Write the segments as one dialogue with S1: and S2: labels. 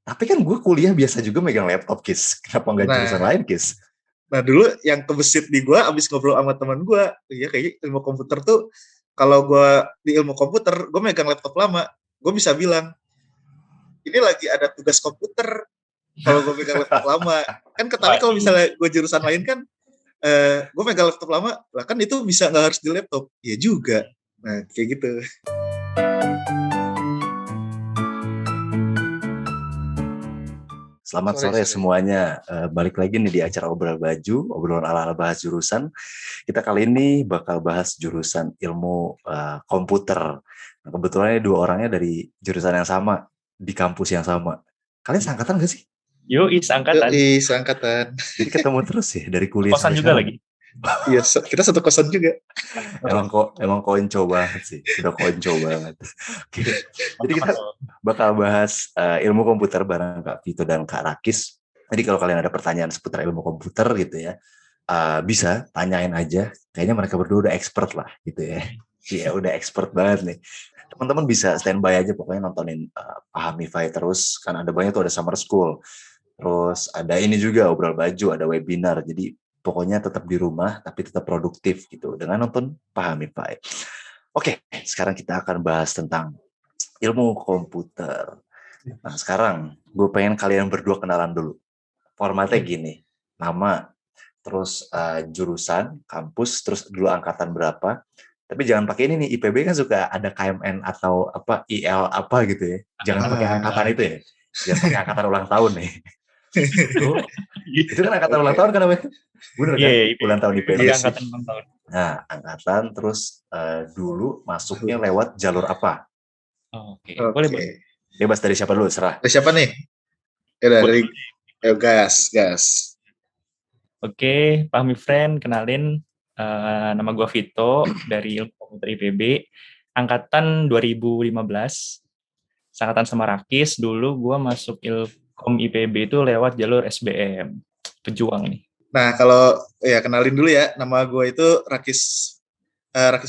S1: Tapi kan gue kuliah biasa juga megang laptop, Kis. Kenapa nggak jurusan
S2: Nah,
S1: lain, Kis?
S2: nah dulu yang kebesit di gue abis ngobrol sama teman gue, ya kayak ilmu komputer tuh, kalau gue di ilmu komputer, gue megang laptop lama, gue bisa bilang, ini lagi ada tugas komputer, kalau gue megang laptop lama. Kan tapi
S3: Wah,
S2: kalau misalnya gue jurusan lain kan, gue megang laptop lama, lah kan itu bisa nggak harus di laptop. Ya juga. Nah, kayak gitu.
S1: Selamat
S2: Sorry,
S1: sore
S2: sorry.
S1: semuanya. Balik lagi nih di acara Obrol Baju, obrolan ala-ala bahas jurusan. Kita kali ini bakal bahas jurusan ilmu komputer. Nah, kebetulan ini dua orangnya dari jurusan yang sama, di kampus yang sama. Kalian seangkatan gak sih?
S3: Yoi, seangkatan.
S2: Seangkatan.
S1: Jadi ketemu terus ya dari kuliah
S3: Kosan
S1: sampai
S3: juga
S1: sekarang.
S3: lagi.
S2: Iya, kita satu kosan juga.
S1: Emang konco banget sih, udah konco banget. Oke. Jadi kita bakal bahas ilmu komputer bareng Kak Vito dan Kak Rakis. Jadi kalau kalian ada pertanyaan seputar ilmu komputer gitu ya, bisa tanyain aja. Kayaknya mereka berdua udah expert lah gitu ya. Iya udah expert banget nih. Teman-teman bisa standby aja pokoknya nontonin Pahamify terus. Kan ada banyak tuh, ada Summer School. Terus ada ini juga Obrol Baju, ada webinar. Jadi pokoknya tetap di rumah tapi tetap produktif gitu dengan nonton Pahamify. Oke, sekarang kita akan bahas tentang ilmu komputer. Nah, sekarang gue pengen kalian berdua kenalan dulu. Formatnya gini, nama, terus jurusan, kampus, terus dulu angkatan berapa. Tapi jangan pakai ini nih, IPB kan suka ada KMN atau apa IL apa gitu ya. Jangan pakai angkatan itu ya. Jangan pakai angkatan ulang tahun nih. Itu kan angkatan ulang tahun kan namanya? Bener kan? Ulang tahun IPB.
S3: Iya, angkatan ulang tahun.
S1: Nah, angkatan terus dulu masuknya lewat jalur apa?
S3: Oke, boleh.
S1: Bebas dari siapa dulu, serah.
S2: Dari siapa nih? Ya dari gas.
S3: Oke, pahami friend, kenalin nama gue Vito dari Ilmu Komputer IPB, angkatan 2015. Angkatan sama Rakis, dulu gue masuk Ilkom IPB itu lewat jalur SBM. Pejuang nih.
S2: Nah, kalau ya kenalin dulu ya, nama gue itu Rakis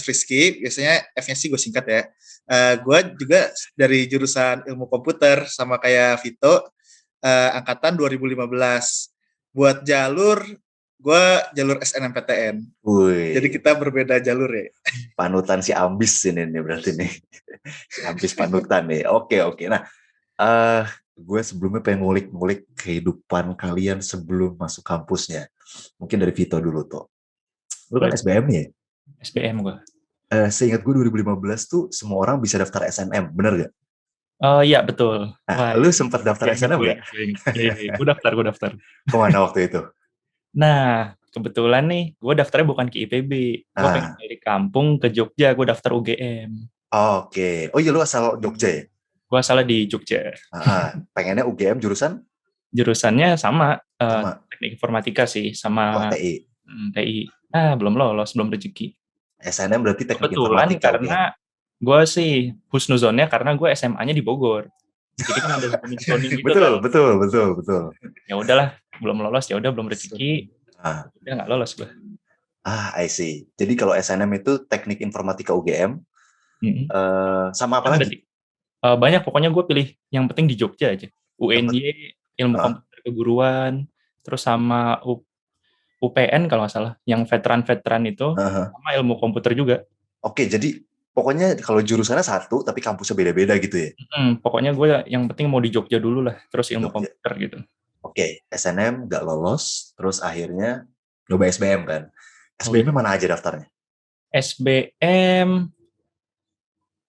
S2: Rizky, biasanya F-nya sih gue singkat ya. Gue juga dari jurusan ilmu komputer, sama kayak Vito, angkatan 2015. Buat jalur, gue jalur SNMPTN.
S1: Wih.
S2: Jadi kita berbeda jalur ya.
S1: Panutan si Ambis ini nih berarti nih. Si Ambis panutan nih. Oke. Nah, gue sebelumnya pengen ngulik kehidupan kalian sebelum masuk kampusnya. Mungkin dari Vito dulu tuh. Lu kan SBM ya?
S3: SBM gue.
S1: Seingat gue 2015 tuh semua orang bisa daftar SNM, bener gak?
S3: Oh iya, betul.
S1: Nah, lu sempat daftar SNM gak?
S3: Iya, gue daftar.
S1: Kemana waktu itu?
S3: Nah, kebetulan nih, gue daftarnya bukan ke IPB. Gue pengen dari kampung ke Jogja, gue daftar UGM.
S1: Oke. Oh iya, lu asal Jogja ya?
S3: Gue asalnya di Jogja.
S1: Pengennya UGM jurusan?
S3: Jurusannya sama. Teknik informatika sih, sama
S1: TI.
S3: TI. Belum lolos, belum rezeki.
S1: SNM berarti teknik
S3: kebetulan
S1: informatika.
S3: Karena gue sih husnuzonnya karena gue SMA-nya di Bogor. Jadi kan ada zoning gitu kan.
S1: Betul.
S3: Ya udahlah, belum lolos, ya udah belum rezeki. Udah nggak lolos gue.
S1: I see. Jadi kalau SNM itu teknik informatika UGM, sama apa lagi?
S3: Banyak, pokoknya gue pilih yang penting di Jogja aja. UNY, ilmu komputer keguruan, terus sama UPN kalau nggak salah, yang veteran-veteran itu, sama ilmu komputer juga.
S1: Oke, jadi pokoknya kalau jurusannya satu, tapi kampusnya beda-beda gitu ya?
S3: Pokoknya gue yang penting mau di Jogja dulu lah, terus ilmu komputer gitu.
S1: Oke, SNM nggak lolos, terus akhirnya coba SBM kan? SBM mana aja daftarnya?
S3: SBM,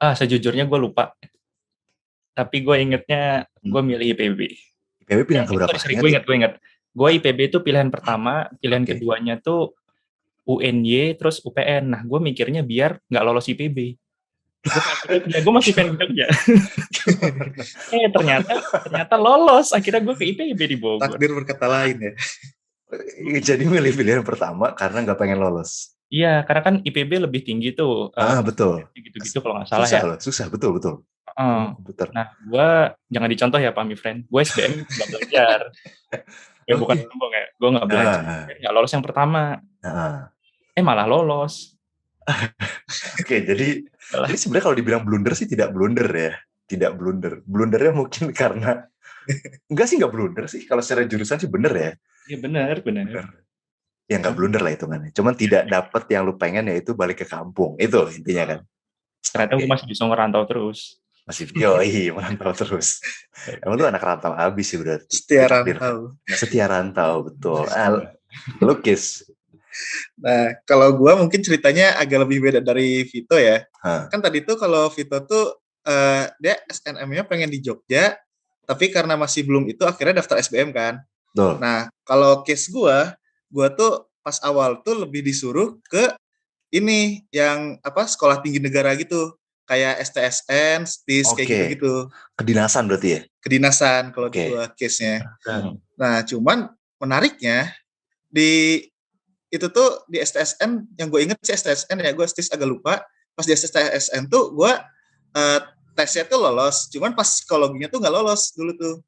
S3: sejujurnya gue lupa. Tapi gue ingetnya, gue milih IPB.
S1: IPB pilihan keberapa?
S3: Gue inget. Gue IPB itu pilihan pertama, pilihan keduanya tuh UNY, terus UPN. Nah, gue mikirnya biar nggak lolos IPB. Gue masih pengen Jogja. ternyata lolos. Akhirnya gue ke IPB di Bogor.
S2: Takdir berkata lain ya.
S1: Jadi milih pilihan pertama karena nggak pengen lolos.
S3: Iya, karena kan IPB lebih tinggi tuh.
S1: Betul.
S3: Gitu-gitu kalau nggak salah ya.
S1: Susah, betul.
S3: Nah, gue jangan dicontoh ya, Pak Mifren. Gue SBM nggak belajar. Bukan sombong ya. Gue nggak belajar. Nggak lolos yang pertama. Malah lolos.
S1: Oke, jadi ini sebenarnya kalau dibilang blunder sih tidak blunder ya. Blundernya mungkin karena Enggak sih, enggak blunder sih. Kalau secara jurusan sih bener ya.
S3: Iya benar.
S1: Ya enggak blunder lah hitungannya. Cuman tidak dapet yang lu pengen, yaitu balik ke kampung. Itu intinya kan.
S3: Ternyata gue
S1: Oke.
S3: masih bisa ngerantau terus.
S1: Masih yoi, merantau terus. Emang lu anak rantau abis sih berarti.
S2: Setia
S1: Takdir.
S2: rantau.
S1: Setia rantau, betul. Lukis.
S2: Nah, kalau gue mungkin ceritanya agak lebih beda dari Vito ya.
S1: Hah.
S2: Kan tadi tuh kalau Vito tuh dia SNM-nya pengen di Jogja, tapi karena masih belum itu akhirnya daftar SBM kan.
S1: Betul.
S2: Nah, kalau case gue tuh pas awal tuh lebih disuruh ke ini yang sekolah tinggi negara gitu, kayak STSN, STIS kayak
S1: Oke.
S2: gitu-gitu.
S1: Kedinasan berarti ya?
S2: Kedinasan kalau
S1: Oke.
S2: gue case-nya.
S1: Hmm.
S2: Nah, cuman menariknya di itu tuh di STSN yang gue inget sih STSN ya, gue STIS agak lupa. Pas di STSN tuh gue tesnya tuh lolos, cuman pas psikologinya tuh nggak lolos dulu tuh.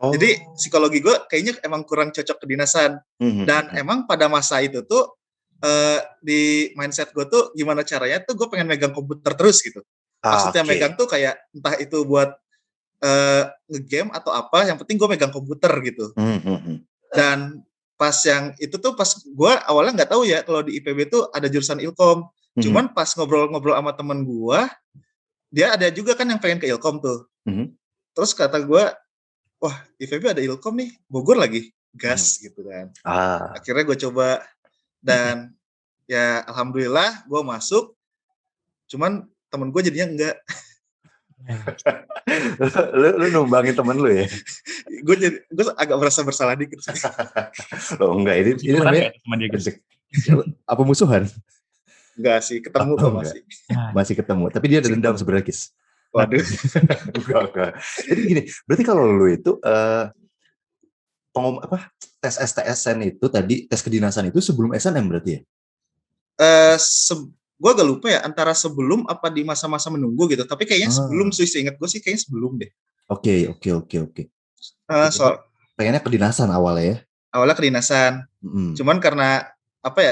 S1: Oh.
S2: Jadi psikologi gue kayaknya emang kurang cocok kedinasan. Dan emang pada masa itu tuh di mindset gue tuh gimana caranya tuh gue pengen megang komputer terus gitu. Maksudnya
S1: Oke.
S2: megang tuh kayak entah itu buat nge-game atau apa, yang penting gue megang komputer gitu. Dan pas yang itu tuh pas gue awalnya nggak tahu ya kalau di IPB tuh ada jurusan Ilkom. Cuman pas ngobrol-ngobrol sama temen gue, dia ada juga kan yang pengen ke Ilkom tuh. Terus kata gue, wah IPB ada Ilkom nih, Bogor lagi, gas gitu kan. Akhirnya gue coba dan ya alhamdulillah gue masuk. Cuman temen gue jadinya enggak.
S1: lu numbangin temen lu ya?
S2: gue agak merasa bersalah dikit sih.
S1: Loh enggak, ini namanya apa musuhan?
S2: Enggak sih, ketemu kok masih.
S1: Masih ketemu, tapi dia ada dendam sebenarnya, Kis.
S2: Waduh.
S1: Enggak. Jadi gini, berarti kalau lu itu tes STSN itu tadi, tes kedinasan itu sebelum SNM berarti ya?
S2: Gue agak lupa ya, antara sebelum apa di masa-masa menunggu gitu. Tapi kayaknya sebelum sih, seingat gue sih kayaknya sebelum deh.
S1: Oke. Pengennya kedinasan awalnya ya? Awalnya
S2: kedinasan. Cuman karena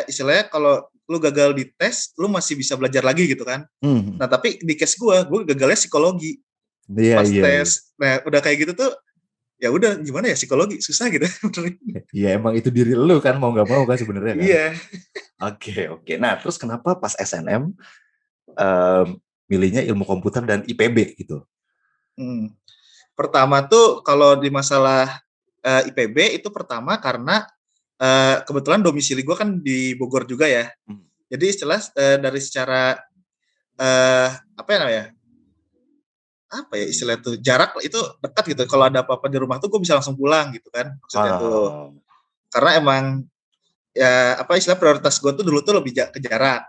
S2: istilahnya kalau lu gagal di tes, lu masih bisa belajar lagi gitu kan. Nah tapi di case gue gagalnya psikologi. Pas tes, nah udah kayak gitu tuh, ya udah gimana ya, psikologi susah gitu.
S1: Iya emang itu diri lu kan, mau nggak mau kan sebenarnya kan.
S2: Iya.
S1: Oke. Nah terus kenapa pas SNM milihnya ilmu komputer dan IPB gitu?
S2: Pertama tuh kalau di masalah IPB itu pertama karena kebetulan domisili gue kan di Bogor juga ya. Jadi istilah dari secara istilah tuh jarak itu dekat gitu. Kalau ada apa-apa di rumah tuh gue bisa langsung pulang gitu kan maksudnya tuh. Karena emang ya istilah prioritas gue tuh dulu tuh lebih ke jarak.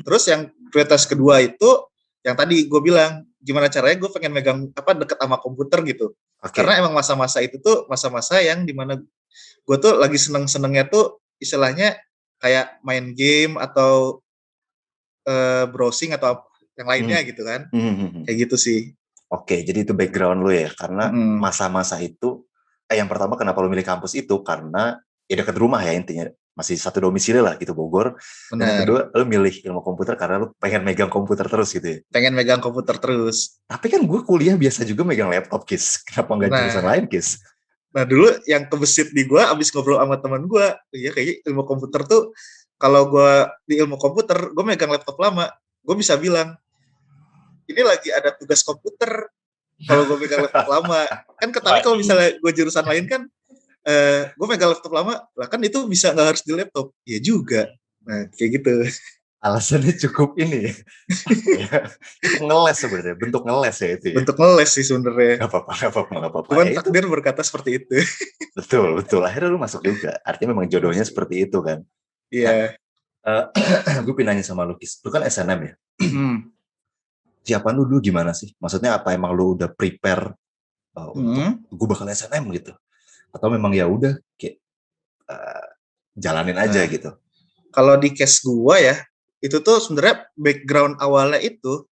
S2: Terus yang prioritas kedua itu yang tadi gue bilang gimana caranya gue pengen megang deket sama komputer gitu. Karena emang masa-masa itu tuh masa-masa yang dimana gue tuh lagi seneng-senengnya tuh istilahnya kayak main game atau browsing atau yang lainnya gitu kan. Kayak gitu sih.
S1: Oke, jadi itu background lu ya, karena masa-masa itu yang pertama kenapa lu milih kampus itu karena ya dekat rumah ya intinya, masih satu domisili lah gitu Bogor.
S2: Benar.
S1: Dan yang kedua lu milih ilmu komputer karena lu pengen megang komputer terus gitu ya.
S2: Pengen megang komputer terus.
S1: Tapi kan gue kuliah biasa juga megang laptop, Kis. Kenapa nggak jurusan lain, Kis?
S2: Nah dulu yang kebesit di gue abis ngobrol sama teman gue, ya kayaknya ilmu komputer tuh kalau gue di ilmu komputer gue megang laptop lama, gue bisa bilang ini lagi ada tugas komputer kalau gue megang laptop lama kan. Tapi kalau misalnya gue jurusan lain kan gue megang laptop lama lah kan itu bisa nggak harus di laptop ya juga. Nah kayak gitu.
S1: Alasannya cukup ini ya. Ngeles sebenarnya, bentuk ngeles ya itu ya.
S2: Bentuk ngeles sih sebenarnya.
S1: Gak apa-apa.
S2: Cuman takdir berkata seperti itu.
S1: Betul. Akhirnya lu masuk juga. Artinya memang jodohnya seperti itu kan.
S2: Iya.
S1: Gue pinanya sama lu, Kis. Lu kan SNM ya. Siapaan lu dulu gimana sih? Maksudnya apa emang lu udah prepare untuk gue bakal SNM gitu? Atau memang ya udah kayak jalanin aja gitu?
S2: Kalau di case gue ya, itu tuh sebenarnya background awalnya itu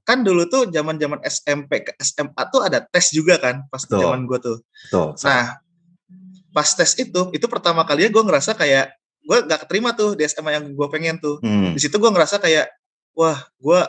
S2: kan dulu tuh zaman-zaman SMP ke SMA tuh ada tes juga kan pas zaman gue tuh.
S1: Betul.
S2: Nah, pas tes itu pertama kalinya gue ngerasa kayak gue gak keterima tuh di SMA yang gue pengen tuh. Di situ gue ngerasa kayak wah, gue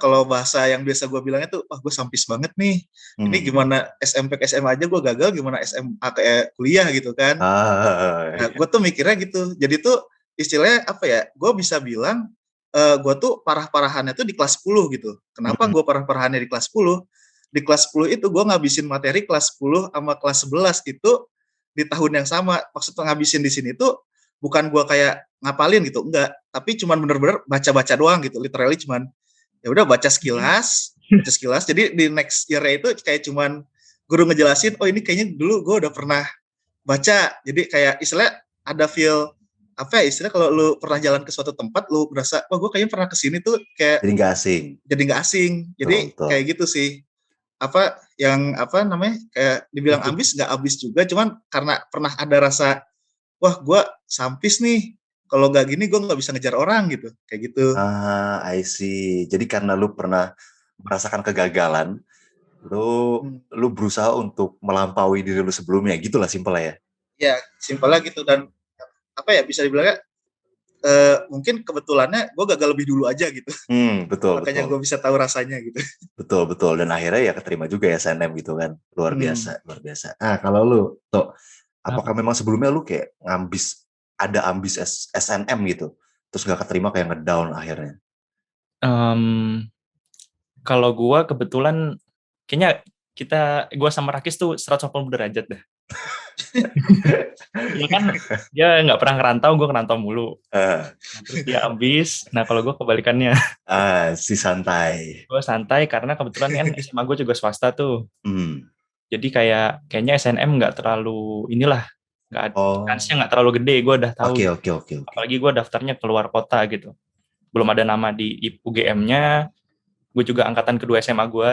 S2: kalau bahasa yang biasa gue bilangnya tuh, wah gue sampis banget nih. Ini gimana SMP ke SMA aja gue gagal, gimana SMA ke kuliah gitu kan. Nah, gue tuh mikirnya gitu. Jadi tuh istilahnya apa ya, gue bisa bilang gue tuh parah-parahannya tuh di kelas 10 gitu. Kenapa gue parah-parahannya di kelas 10? Di kelas 10 itu gue ngabisin materi kelas 10 sama kelas 11 itu di tahun yang sama. Maksudnya ngabisin di sini tuh bukan gue kayak ngapalin gitu, enggak. Tapi cuman bener-bener baca-baca doang gitu. Literally cuman ya udah baca sekilas. Jadi di next year itu kayak cuman guru ngejelasin, oh ini kayaknya dulu gue udah pernah baca. Jadi kayak istilah ada feel apa ya, istilah kalau lu pernah jalan ke suatu tempat lu berasa, wah gue kayaknya pernah kesini tuh kayak
S1: Jadi nggak asing.
S2: Jadi
S1: Betul.
S2: kayak gitu sih. Apa yang apa namanya, kayak dibilang ambis nggak ambis juga, cuman karena pernah ada rasa, wah gue sampis nih, kalau nggak gini gue nggak bisa ngejar orang gitu, kayak gitu.
S1: I see. Jadi karena lu pernah merasakan kegagalan, lu berusaha untuk melampaui diri lu sebelumnya, gitulah simpelnya ya.
S2: Ya, simpelnya gitu. Dan apa ya, bisa dibilangnya mungkin kebetulannya gue gagal lebih dulu aja gitu.
S1: Betul.
S2: Makanya gue bisa tahu rasanya gitu.
S1: Betul. Dan akhirnya ya keterima juga ya SNM gitu kan. Luar biasa. Kalau lu, Tok, apakah memang sebelumnya lu kayak ada ambis SNM gitu, terus gak keterima kayak ngedown akhirnya?
S3: Kalau gue kebetulan kayaknya gue sama Rakis tuh 180 derajat dah. Iya kan, dia nggak pernah ngerantau, gue ngerantau mulu. Nah, terus dia ambis. Nah kalau gue kebalikannya.
S1: Si santai.
S3: Gue santai karena kebetulan kan SMA gue juga swasta tuh. Jadi kayaknya SNM nggak terlalu kansnya nggak terlalu gede, gue udah tahu.
S1: Oke.
S3: Apalagi gue daftarnya keluar kota gitu. Belum ada nama di UGM-nya. Gue juga angkatan kedua SMA gue.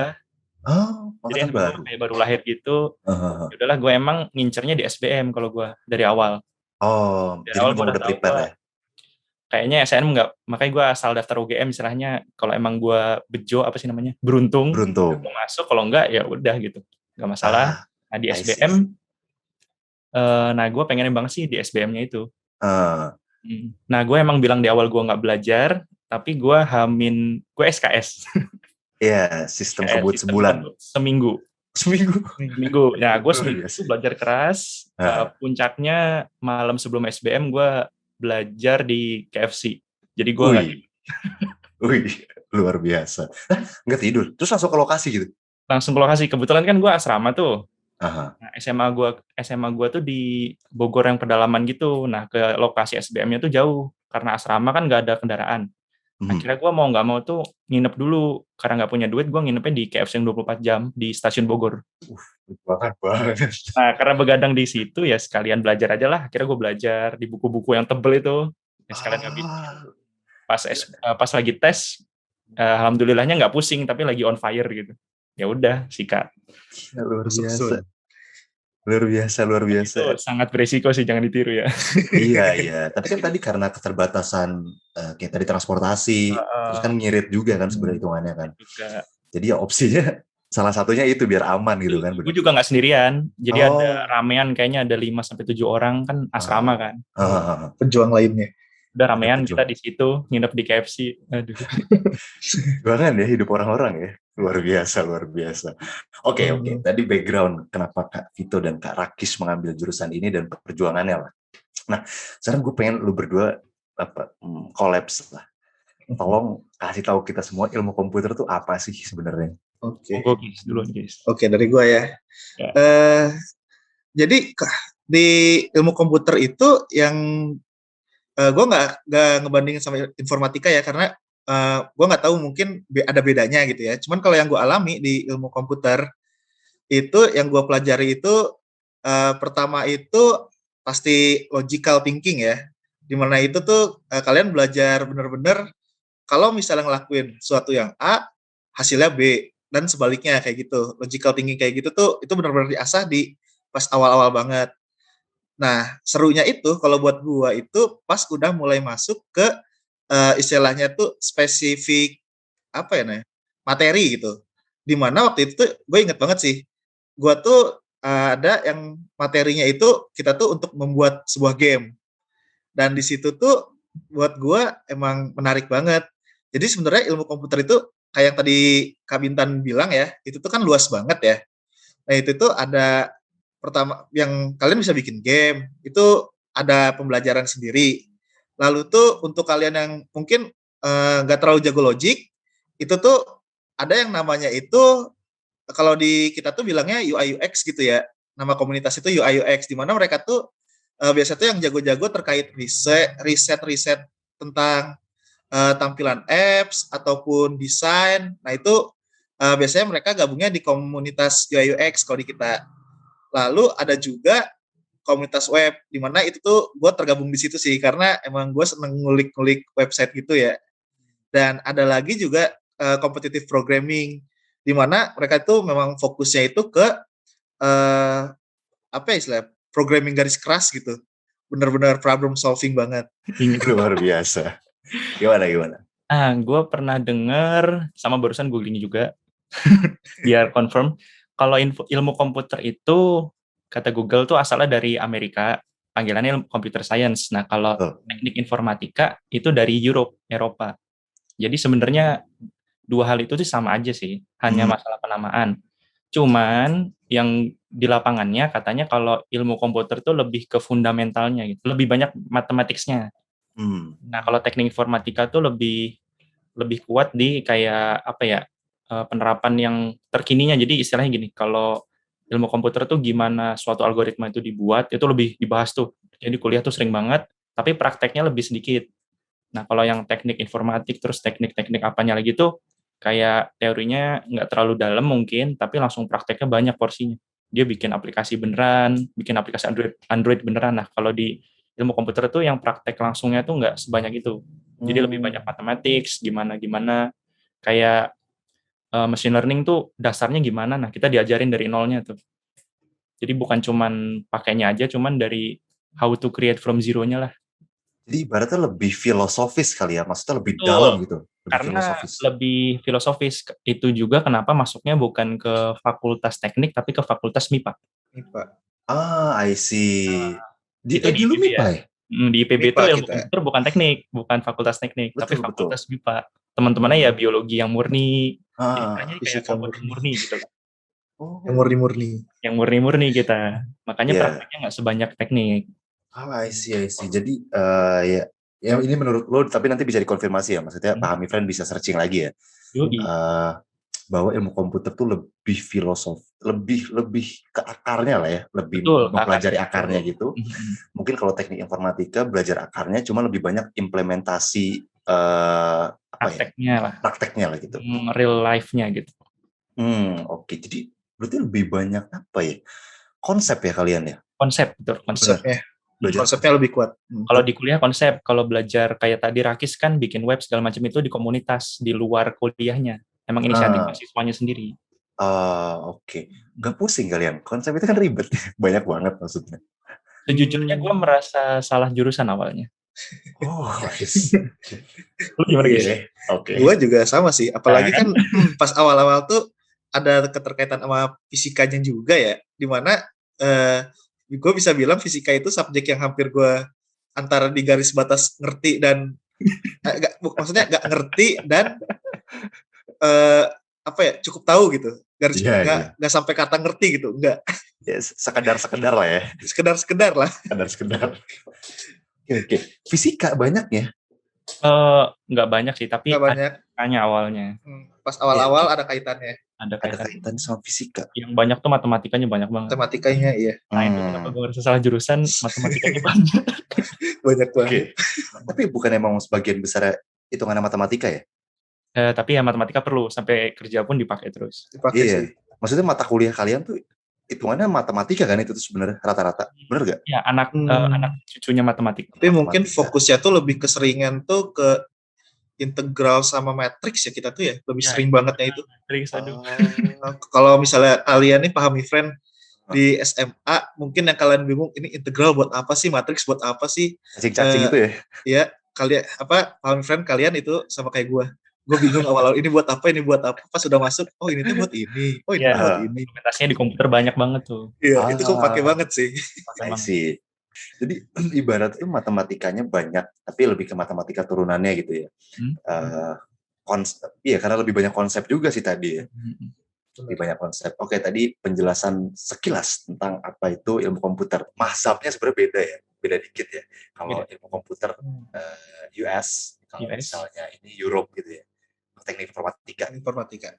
S3: Jadi SMA gue kayak baru lahir gitu. Yaudahlah, gue emang ngincernya di SBM kalau gue dari awal.
S1: Dari awal gue udah prepare ya?
S3: Kayaknya SNM nggak, makanya gue asal daftar UGM istilahnya. Kalau emang gue beruntung. Gue masuk, kalau enggak ya udah gitu, nggak masalah. Nah di SBM, gue pengen banget sih di SBM-nya itu. Nah gue emang bilang di awal gue nggak belajar, tapi gue SKS.
S1: Iya, sistem kebut sebulan.
S3: Seminggu. Ya gue seminggu belajar keras. Puncaknya malam sebelum SBM gue belajar di KFC. Jadi gue
S1: luar biasa. Nggak tidur, terus langsung ke lokasi gitu?
S3: Langsung ke lokasi. Kebetulan kan gue asrama tuh. Nah, SMA gue tuh di Bogor yang pedalaman gitu. Nah ke lokasi SBM-nya tuh jauh. Karena asrama kan nggak ada kendaraan. Akhirnya gue mau nggak mau tuh nginep dulu. Karena nggak punya duit, gue nginepnya di KFC yang 24 jam di stasiun Bogor.
S1: Banget.
S3: Nah, karena begadang di situ ya sekalian belajar aja lah. Akhirnya gue belajar di buku-buku yang tebel itu. Ya sekalian pas lagi tes, alhamdulillahnya nggak pusing, tapi lagi on fire gitu. Ya udah, sikat.
S1: Luar biasa.
S3: Itu sangat beresiko sih, jangan ditiru ya.
S1: Iya. Tapi kan tadi karena keterbatasan kayak tadi transportasi, terus kan ngirit juga kan sebenarnya hitungannya kan. Jadi ya opsinya salah satunya itu biar aman gitu kan.
S3: Gue juga nggak sendirian. Jadi ada ramean, kayaknya ada 5-7 orang kan asrama kan.
S2: Pejuang lainnya.
S3: Udah ramean kita di situ, nginep di KFC. Aduh.
S1: Banget ya hidup orang-orang ya. Luar biasa. Oke. Tadi background kenapa Kak Vito dan Kak Rakis mengambil jurusan ini dan perjuangannya lah. Nah, sekarang gue pengen lu berdua kolaps lah. Tolong kasih tahu kita semua ilmu komputer itu apa sih sebenarnya?
S2: Oke.
S3: Guys.
S2: Oke, dari gue ya. Jadi di ilmu komputer itu yang gue nggak ngebandingin sama informatika ya, karena gue nggak tahu, mungkin ada bedanya gitu ya. Cuman kalau yang gue alami di ilmu komputer itu, yang gue pelajari itu pertama itu pasti logical thinking ya. Dimana itu tuh kalian belajar bener-bener kalau misalnya ngelakuin sesuatu yang A, hasilnya B, dan sebaliknya kayak gitu. Logical thinking kayak gitu tuh, itu benar-benar diasah di pas awal-awal banget. Nah, serunya itu kalau buat gua itu pas udah mulai masuk ke istilahnya tuh spesifik apa ya namanya, materi gitu. Dimana waktu itu tuh gue inget banget sih, gua tuh ada yang materinya itu kita tuh untuk membuat sebuah game. Dan di situ tuh buat gue emang menarik banget. Jadi sebenarnya ilmu komputer itu kayak yang tadi Kak Bintan bilang ya, itu tuh kan luas banget ya. Nah itu tuh ada pertama yang kalian bisa bikin game, itu ada pembelajaran sendiri. Lalu tuh untuk kalian yang mungkin nggak terlalu jago logic, itu tuh ada yang namanya itu kalau di kita tuh bilangnya UI UX gitu ya. Nama komunitas itu UI UX, di mana mereka tuh biasanya tuh yang jago-jago terkait riset tentang tampilan apps ataupun desain. Nah itu biasanya mereka gabungnya di komunitas UI UX kalau di kita. Lalu ada juga komunitas web, di mana itu tuh gue tergabung di situ sih, karena emang gue seneng ngulik-ngulik website gitu ya. Dan ada lagi juga competitive programming, di mana mereka itu memang fokusnya itu ke apa ya istilah programming garis keras gitu, benar-benar problem solving banget.
S1: Luar biasa. Gimana?
S3: Gue pernah dengar sama barusan googling juga biar confirm kalau ilmu komputer itu kata Google tuh asalnya dari Amerika, panggilannya computer science. Nah kalau teknik informatika itu dari Eropa. Jadi sebenarnya dua hal itu sih sama aja sih, hanya masalah penamaan. Cuman yang di lapangannya katanya kalau ilmu komputer tuh lebih ke fundamentalnya gitu, lebih banyak matematiknya. Nah kalau teknik informatika tuh lebih kuat di kayak apa ya, penerapan yang terkininya. Jadi istilahnya gini, kalau ilmu komputer tuh gimana suatu algoritma itu dibuat, itu lebih dibahas tuh. Jadi kuliah tuh sering banget, tapi prakteknya lebih sedikit. Nah, kalau yang teknik informatik, terus teknik-teknik apanya lagi tuh, kayak teorinya nggak terlalu dalam mungkin, tapi langsung prakteknya banyak porsinya. Dia bikin aplikasi beneran, bikin aplikasi Android beneran. Nah, kalau di ilmu komputer tuh yang praktek langsungnya tuh nggak sebanyak itu. Jadi lebih banyak matematik, gimana-gimana. Kayak machine learning tuh dasarnya gimana, nah kita diajarin dari nolnya tuh. Jadi bukan cuman pakainya aja, cuman dari how to create from zero-nya lah.
S1: Jadi ibaratnya lebih filosofis kali ya, maksudnya lebih
S3: Betul.
S1: dalam gitu.
S3: Karena lebih filosofis. Itu juga kenapa masuknya bukan ke fakultas teknik, tapi ke fakultas MIPA.
S1: I see.
S3: Itu di
S1: dulu
S3: IPB
S1: MIPA ya?
S3: Di IPB itu ilmu komputer bukan teknik, bukan fakultas teknik, tapi fakultas MIPA. Teman-temannya ya biologi yang murni, kayak komputer murni gitu.
S2: Yang murni-murni.
S3: Yang murni-murni kita. Makanya prakteknya nggak sebanyak teknik.
S1: I see. Jadi ya ini menurut lo, tapi nanti bisa dikonfirmasi ya, maksudnya Pak Hamifren bisa searching lagi ya. Bahwa ilmu komputer tuh lebih lebih ke akarnya lah ya, lebih mempelajari akarnya gitu. Mungkin kalau teknik informatika belajar akarnya, cuma lebih banyak implementasi prakteknya lah gitu.
S3: Real life-nya gitu.
S1: Oke. Jadi berarti lebih banyak apa ya? Konsep ya kalian ya?
S3: Konsep, betul.
S2: Konsepnya lebih kuat.
S3: Kalau di kuliah konsep, kalau belajar kayak tadi Rakis kan bikin web segala macam itu di komunitas, di luar kuliahnya. Emang inisiatif mahasiswanya sendiri.
S1: Oke. Gak pusing kalian? Konsep itu kan ribet. Banyak banget maksudnya.
S3: Sejujurnya gue merasa salah jurusan awalnya.
S2: Lu gimana guys? Oke. Gue juga sama sih. Apalagi kan pas awal-awal tuh ada keterkaitan sama fisikanya juga ya. Dimana gue bisa bilang fisika itu subjek yang hampir gue antara di garis batas ngerti dan maksudnya nggak ngerti dan apa ya cukup tahu gitu, garis nggak sampai kata ngerti gitu, nggak.
S1: Sekedar lah ya.
S2: Sekedar lah.
S1: Oke. Fisika banyak ya?
S3: Nggak banyak sih, tapi ada awalnya.
S2: Pas awal-awal ada kaitannya.
S1: Ada kaitan sama fisika.
S3: Yang banyak tuh matematikanya banyak banget.
S2: Matematikanya iya.
S3: Nah itu kenapa gue merasa salah jurusan, matematikanya banyak.
S2: Banyak banget.
S1: Okay. Tapi bukan emang sebagian besar hitungan matematika ya?
S3: Tapi ya matematika perlu, sampai kerja pun dipakai terus.
S1: Iya. Maksudnya mata kuliah kalian tuh hitungannya matematika kan itu tuh sebenarnya rata-rata. Bener gak?
S3: Iya, anak cucunya matematika.
S2: Tapi mungkin fokusnya tuh lebih keseringan tuh ke integral sama matriks ya kita tuh ya. Lebih sering bangetnya itu. Kalau misalnya kalian nih pahami friend di SMA, mungkin yang kalian bingung ini integral buat apa sih, matriks buat apa sih?
S1: Cacing-cacing itu ya?
S2: Iya, kalian pahami friend kalian itu sama kayak gue bingung awal-awal ini buat apa, pas sudah masuk, oh ini tuh buat ini, oh ini buat ini.
S3: Implementasinya di komputer banyak banget tuh.
S2: Iya, itu kok pakai banget sih.
S1: Sih. Jadi ibarat itu matematikanya banyak, tapi lebih ke matematika turunannya gitu ya. karena lebih banyak konsep juga sih tadi ya. Lebih banyak konsep. Oke, tadi penjelasan sekilas tentang apa itu ilmu komputer. Mazhabnya sebenarnya beda dikit ya. Kalau ilmu komputer US, kalau misalnya ini Europe gitu ya. Teknik informatika.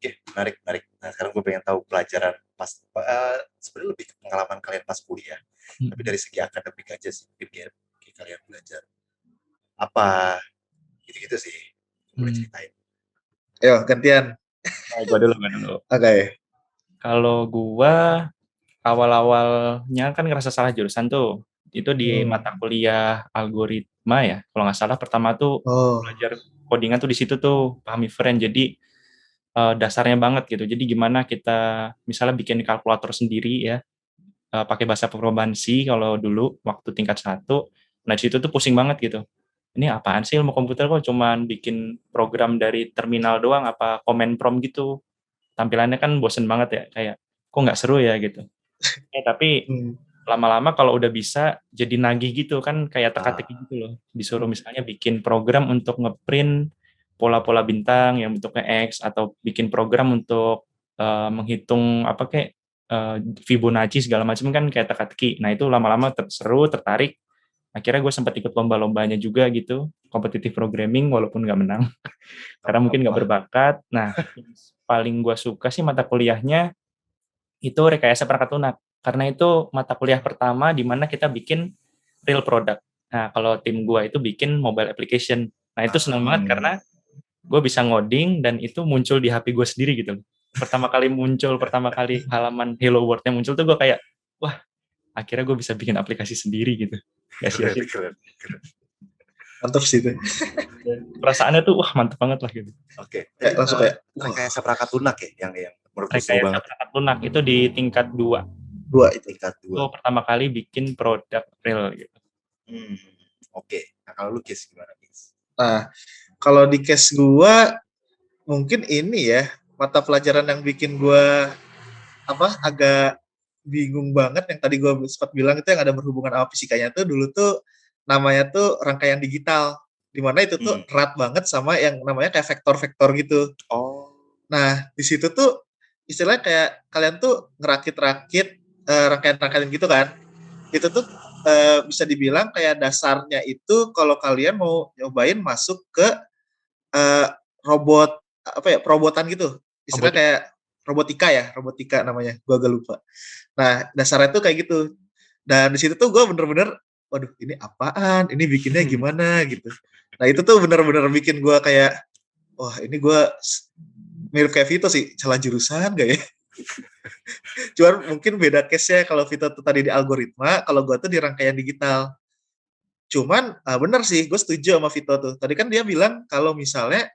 S1: Oke, menarik. Nah, sekarang gue pengen tahu pelajaran pas, sebenarnya lebih ke pengalaman kalian pas kuliah. Tapi dari segi akademik aja sih, mungkin kalian belajar apa, gitu-gitu sih. Boleh ceritain.
S2: Ayo, gantian.
S3: Gue dulu.
S2: Oke.
S3: Kalau gue awal-awalnya kan ngerasa salah jurusan tuh. Itu di mata kuliah algoritma ya. Kalau nggak salah pertama tuh belajar codingan tuh di situ tuh, pahami friend. Jadi dasarnya banget gitu. Jadi gimana kita misalnya bikin kalkulator sendiri ya, pakai bahasa pemrograman C kalau dulu waktu tingkat 1. Nah, di situ tuh pusing banget gitu. Ini apaan sih ilmu komputer, kok cuman bikin program dari terminal doang, apa command prompt gitu. Tampilannya kan bosen banget ya, kayak kok nggak seru ya gitu. Tapi lama-lama kalau udah bisa jadi nagih gitu kan, kayak teka-teki gitu loh. Disuruh misalnya bikin program untuk ngeprint pola-pola bintang yang bentuknya X, atau bikin program untuk menghitung apa kayak Fibonacci segala macam, kan kayak teka-teki. Nah, itu lama-lama seru, tertarik. Akhirnya gue sempat ikut lomba-lombanya juga gitu, competitive programming, walaupun nggak menang karena mungkin nggak berbakat. Nah, paling gue suka sih mata kuliahnya itu rekayasa perangkat lunak, karena itu mata kuliah pertama di mana kita bikin real product. Nah, kalau tim gue itu bikin mobile application. Nah, itu senang banget karena gue bisa ngoding dan itu muncul di HP gue sendiri gitu. Pertama kali halaman Hello World-nya muncul tuh gue kayak, wah, akhirnya gue bisa bikin aplikasi sendiri gitu.
S1: Keren.
S2: Mantap sih itu.
S3: Perasaannya tuh wah mantap banget lah gitu.
S1: Oke.
S2: Langsung kayak
S1: rekayasa perangkat lunak ya yang menurut gue seru
S3: Rekayasa
S1: banget.
S3: perangkat lunak itu di tingkat 2.
S1: Tingkat 2.
S3: Gue pertama kali bikin produk real gitu.
S1: Oke. Nah, kalau lu Kis gimana, Kis?
S2: Nah, kalau di case gue mungkin ini ya, mata pelajaran yang bikin gue agak bingung banget yang tadi gue sempat bilang itu yang ada berhubungan sama fisikanya tuh dulu tuh namanya tuh rangkaian digital, dimana itu tuh erat banget sama yang namanya kayak vektor-vektor gitu. Nah, di situ tuh istilahnya kayak kalian tuh ngerakit-rakit rangkaian-rangkaian gitu kan. Itu tuh bisa dibilang kayak dasarnya itu kalau kalian mau nyobain masuk ke robot perobotan gitu. Istilahnya kayak robotika namanya, gue agak lupa. Nah, dasarnya tuh kayak gitu. Dan di situ tuh gue bener-bener, waduh ini apaan, ini bikinnya gimana gitu. Nah, itu tuh bener-bener bikin gue kayak, wah ini gue mirip kayak Vito sih, salah jurusan gak ya? Cuman mungkin beda case-nya, kalau Vito tuh tadi di algoritma, kalau gue tuh di rangkaian digital. Cuman bener sih, gue setuju sama Vito tuh. Tadi kan dia bilang kalau misalnya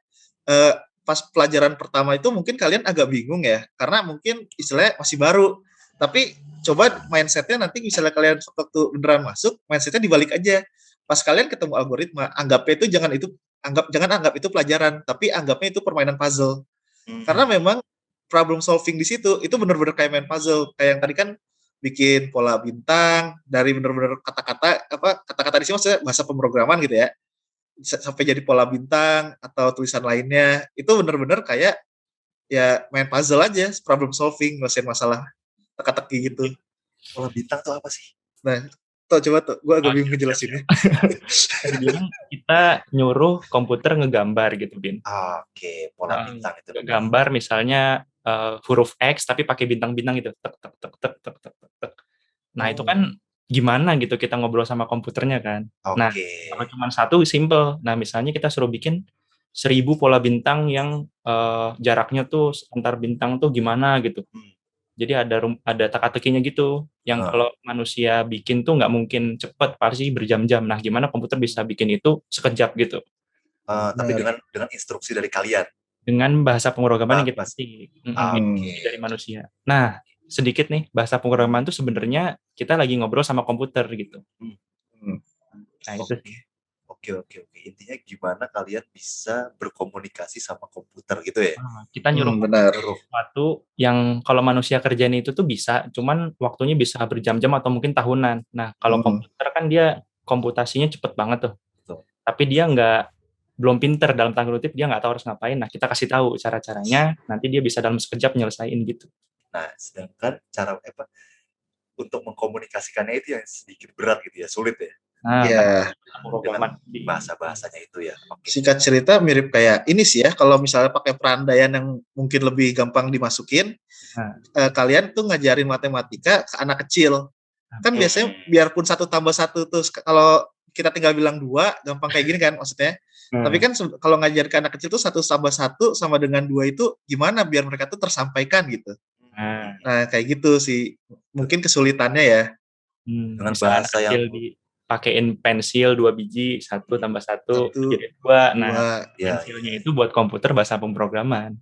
S2: pas pelajaran pertama itu mungkin kalian agak bingung ya, karena mungkin istilahnya masih baru. Tapi coba mindsetnya nanti misalnya kalian waktu beneran masuk, mindsetnya dibalik aja. Pas kalian ketemu algoritma, anggapnya itu jangan anggap itu pelajaran, tapi anggapnya itu permainan puzzle. Karena memang problem solving di situ itu benar-benar kayak main puzzle. Kayak yang tadi kan bikin pola bintang dari benar-benar kata-kata di sini maksudnya bahasa pemrograman gitu ya, sampai jadi pola bintang atau tulisan lainnya, itu benar-benar kayak ya main puzzle aja, problem solving, ngelesain masalah teka-teki gitu.
S1: Pola bintang tuh apa sih?
S2: Nah, coba gue agak bingung ngejelasinnya.
S3: Kita nyuruh komputer ngegambar gitu, Bin.
S1: Oke, pola bintang itu.
S3: Gambar misalnya huruf X tapi pakai bintang-bintang gitu. Tek tek tek tek tek tek tek. Nah, itu kan gimana gitu kita ngobrol sama komputernya kan. Nah, kalau cuma satu simple. Nah, misalnya kita suruh bikin 1000 pola bintang yang jaraknya tuh antar bintang tuh gimana gitu. Jadi ada teka-tekinya gitu. Yang kalau manusia bikin tuh nggak mungkin cepet, pasti berjam-jam. Nah, gimana komputer bisa bikin itu sekejap gitu.
S1: Tapi dengan instruksi dari kalian.
S3: Dengan bahasa pemrograman yang kita ketik dari manusia. Nah, sedikit nih, bahasa pemrograman itu sebenarnya kita lagi ngobrol sama komputer gitu. Nah, itu
S1: Oke. Intinya gimana kalian bisa berkomunikasi sama komputer gitu ya?
S3: Kita nyuruh sesuatu yang kalau manusia kerjain itu tuh bisa, cuman waktunya bisa berjam-jam atau mungkin tahunan. Nah, kalau komputer kan dia komputasinya cepet banget tuh. Tapi dia nggak belum pinter dalam tanda kutip, dia nggak tahu harus ngapain. Nah, kita kasih tahu cara-caranya, nanti dia bisa dalam sekejap nyelesain gitu.
S1: Nah, sedangkan cara untuk mengkomunikasikannya itu yang sedikit berat gitu ya, sulit ya.
S3: Nah,
S2: Iya.
S1: Dengan bahasa-bahasanya itu ya. Oke.
S2: Singkat cerita mirip kayak ini sih ya, kalau misalnya pakai perandaian yang mungkin lebih gampang dimasukin, kalian tuh ngajarin matematika ke anak kecil. Kan biasanya biarpun 1+1 tuh kalau kita tinggal bilang 2, gampang kayak gini kan maksudnya. Tapi kan kalau ngajar ke anak kecil tuh 1+1 sama dengan 2 itu gimana biar mereka tuh tersampaikan gitu. Nah, kayak gitu sih. Mungkin kesulitannya ya.
S1: Dengan bahasa yang
S3: dipakein pensil 2 biji, 1+1 jadi 2. Nah, pensilnya itu buat komputer bahasa pemrograman.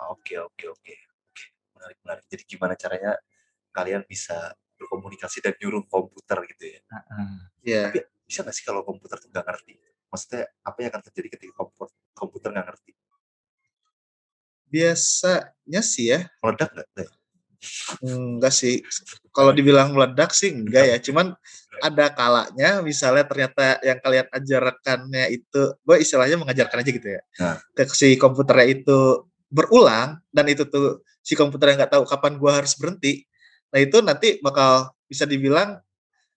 S1: Oke. Menarik. Jadi gimana caranya kalian bisa berkomunikasi dan nyuruh komputer gitu ya. Tapi bisa nggak sih kalau komputer tuh nggak ngerti? Maksudnya apa yang akan terjadi ketika komputer nggak ngerti?
S2: Biasanya sih ya.
S1: Meledak nggak?
S2: Enggak sih. Kalau dibilang meledak sih enggak ya. Cuman ada kalanya misalnya ternyata yang kalian ajarkannya itu, gue istilahnya mengajarkan aja gitu ya. Ke si komputernya itu berulang, dan itu tuh si komputernya nggak tahu kapan gue harus berhenti. Nah itu nanti bakal bisa dibilang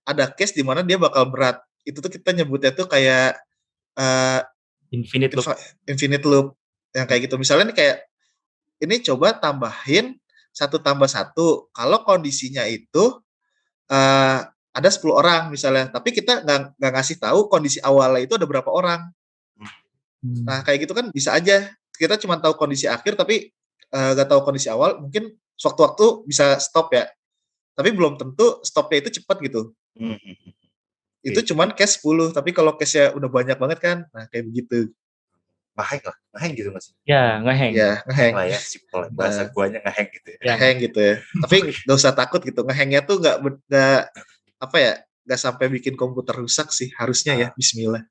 S2: ada case di mana dia bakal berat. Itu tuh kita nyebutnya tuh kayak infinite loop. Yang kayak gitu. Misalnya nih kayak, ini coba tambahin 1+1. Kalau kondisinya itu ada 10 orang misalnya, tapi kita nggak ngasih tahu kondisi awalnya itu ada berapa orang. Nah kayak gitu kan bisa aja kita cuma tahu kondisi akhir tapi nggak tahu kondisi awal. Mungkin sewaktu-waktu bisa stop ya, tapi belum tentu stopnya itu cepat gitu. Itu cuman case 10, tapi kalau case-nya udah banyak banget kan, nah kayak begitu.
S1: Ngeheng gitu Mas?
S2: Ya, ngeheng. Ya, ngeheng
S1: lah ya, simple. Bahasa guanya ngeheng gitu ya.
S2: Ngeheng gitu ya. Tapi nggak usah takut gitu. Ngehengnya tuh nggak apa ya, nggak sampai bikin komputer rusak sih. Harusnya ya, bismillah.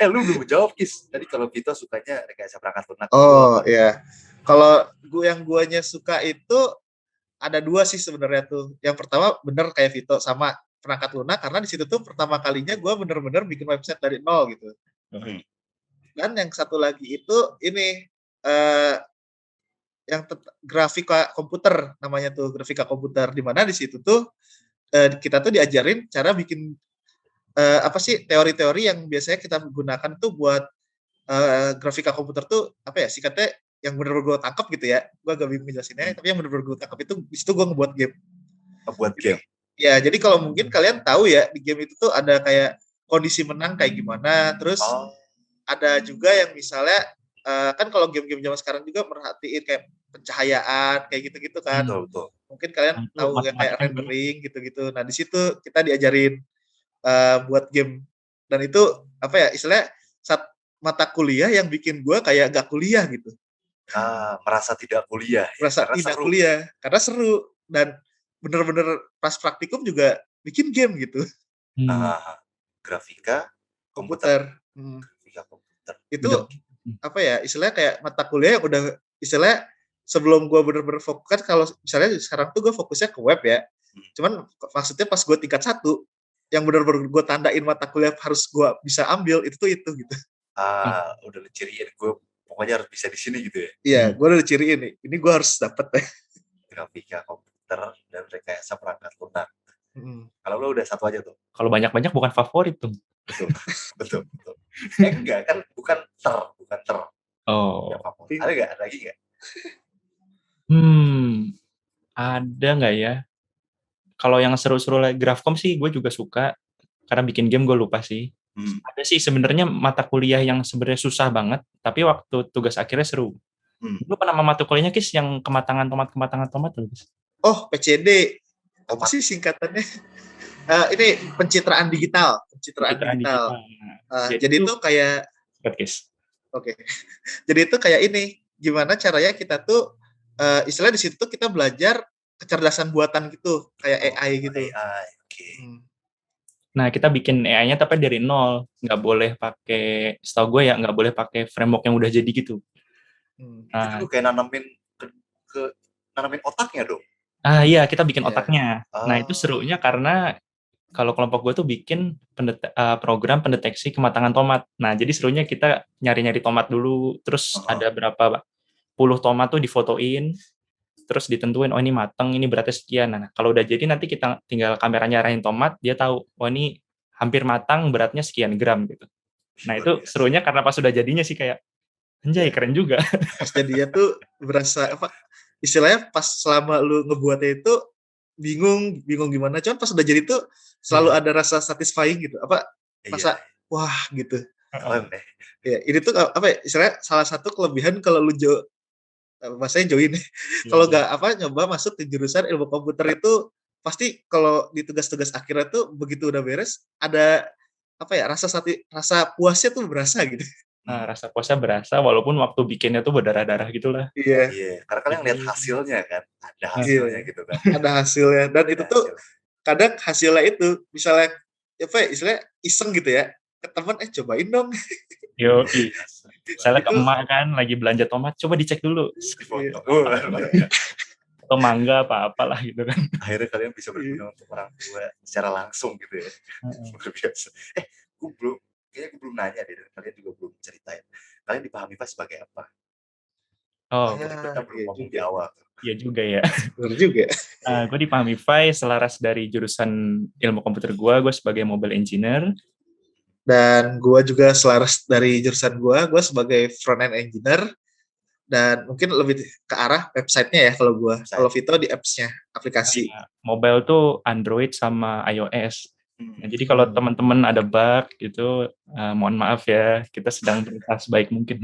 S1: Lu belum jawab, Kis. Tadi kalau Vito sukanya rekayasa perangkat lunak.
S2: Oh iya. Kalau yang guanya suka itu ada 2 sih sebenarnya tuh. Yang pertama bener kayak Vito sama perangkat lunak, karena di situ tuh pertama kalinya gue bener-bener bikin website dari nol gitu. Dan yang satu lagi itu ini yang grafika komputer namanya tuh, grafika komputer, di mana di situ tuh kita tuh diajarin cara bikin apa sih teori-teori yang biasanya kita gunakan tuh buat grafika komputer tuh apa ya singkatnya, yang bener-bener gue tangkap gitu ya. Gue agak bingung jelasinnya, tapi yang bener-bener gue tangkap itu di situ gue ngebuat game. Ya, jadi kalau mungkin kalian tahu ya, di game itu tuh ada kayak kondisi menang kayak gimana, terus ada juga yang misalnya kan kalau game-game zaman sekarang juga merhatiin kayak pencahayaan kayak gitu-gitu kan.
S1: Betul.
S2: Mungkin kalian tahu ya kayak rendering gitu-gitu. Nah, di situ kita diajarin buat game. Dan itu apa ya, istilahnya mata kuliah yang bikin gue kayak gak kuliah gitu.
S1: Merasa tidak kuliah.
S2: Merasa tidak kuliah karena seru, dan bener-bener pas praktikum juga bikin game gitu.
S1: Grafika
S2: komputer.
S1: Grafika komputer.
S2: Itu apa ya, istilahnya kayak mata kuliah yang udah istilahnya sebelum gue bener-bener fokus kan, kalau misalnya sekarang tuh gue fokusnya ke web ya. Cuman maksudnya pas gue tingkat 1 yang bener-bener gue tandain mata kuliah harus gue bisa ambil itu gitu.
S1: Udah diciriin gue pokoknya harus bisa di sini gitu ya.
S2: Iya, gue udah diciriin nih. Ini gue harus dapet deh.
S1: Grafika komputer dan rekayasa perangkat lunak. Kalau lo udah satu aja tuh.
S3: Kalau banyak-banyak bukan favorit tuh.
S1: Betul. Enggak kan, bukan ter.
S3: Oh.
S1: Ada nggak? Ada lagi nggak?
S3: Ada nggak ya? Kalau yang seru-seru Grafkom sih gue juga suka, karena bikin game gue lupa sih. Ada sih sebenarnya mata kuliah yang sebenarnya susah banget, tapi waktu tugas akhirnya seru. Lu pernah mata kuliahnya Kis yang kematangan tomat tuh, Kis?
S2: Oh, PCD. Apa sih singkatannya? Ini pencitraan digital. Jadi itu kayak Oke. Jadi itu kayak ini, gimana caranya kita tuh istilah di situ kita belajar kecerdasan buatan gitu, kayak AI gitu.
S3: Nah, kita bikin AI-nya tapi dari nol, nggak boleh pakai, setahu gue ya nggak boleh pakai framework yang udah jadi gitu.
S1: Itu kayak nanamin otaknya dong.
S3: Iya, kita bikin otaknya. Nah, itu serunya karena kalau kelompok gue tuh bikin program pendeteksi kematangan tomat. Nah, jadi serunya kita nyari-nyari tomat dulu, terus ada berapa puluh tomat tuh difotoin, terus ditentuin, oh ini mateng, ini beratnya sekian. Nah, kalau udah jadi nanti kita tinggal kameranya arahin tomat, dia tahu, oh ini hampir matang, beratnya sekian gram gitu. Nah, itu serunya karena pas sudah jadinya sih kayak, anjay, keren juga.
S2: Pas jadinya tuh berasa apa? Istilahnya pas selama lu ngebuatnya itu bingung gimana. Cuman pas udah jadi tuh selalu ada rasa satisfying gitu. Apa? Rasa wah gitu.
S1: Keren deh.
S2: Ya, ini tuh apa ya? Istilahnya salah satu kelebihan kalau lu bahasanya join. Kalau nggak nyoba masuk ke jurusan ilmu komputer itu pasti kalau di tugas-tugas akhirnya tuh begitu udah beres ada rasa puasnya tuh berasa gitu.
S3: Nah, rasa puasnya berasa walaupun waktu bikinnya tuh berdarah-darah gitulah.
S2: Iya.
S1: Karena kalian lihat hasilnya kan, ada hasilnya gitu kan.
S2: Ada hasilnya dan itu tuh kadang hasilnya itu misalnya istilahnya iseng gitu ya. Ke teman cobain dong.
S3: Yo, misalnya ke emak kan lagi belanja tomat, coba dicek dulu. Atau mangga apa-apalah gitu kan.
S1: Akhirnya kalian bisa berguna untuk orang tua secara langsung gitu ya. Luar biasa. Kayaknya gue belum nanya deh, dan kalian juga belum ceritain. Kalian di Pahamifa sebagai apa? Kita belum ngomong di awal.
S3: Iya juga ya.
S2: Benar juga.
S3: Gue di Pahamifa selaras dari jurusan ilmu komputer gue sebagai mobile engineer.
S2: Dan gue juga selaras dari jurusan gue sebagai front-end engineer. Dan mungkin lebih ke arah website-nya ya kalau gue. Kalau Vito di apps-nya, aplikasi.
S3: Mobile tuh Android sama iOS. Nah, jadi kalau teman-teman ada bug gitu, mohon maaf ya, kita sedang berusaha sebaik mungkin.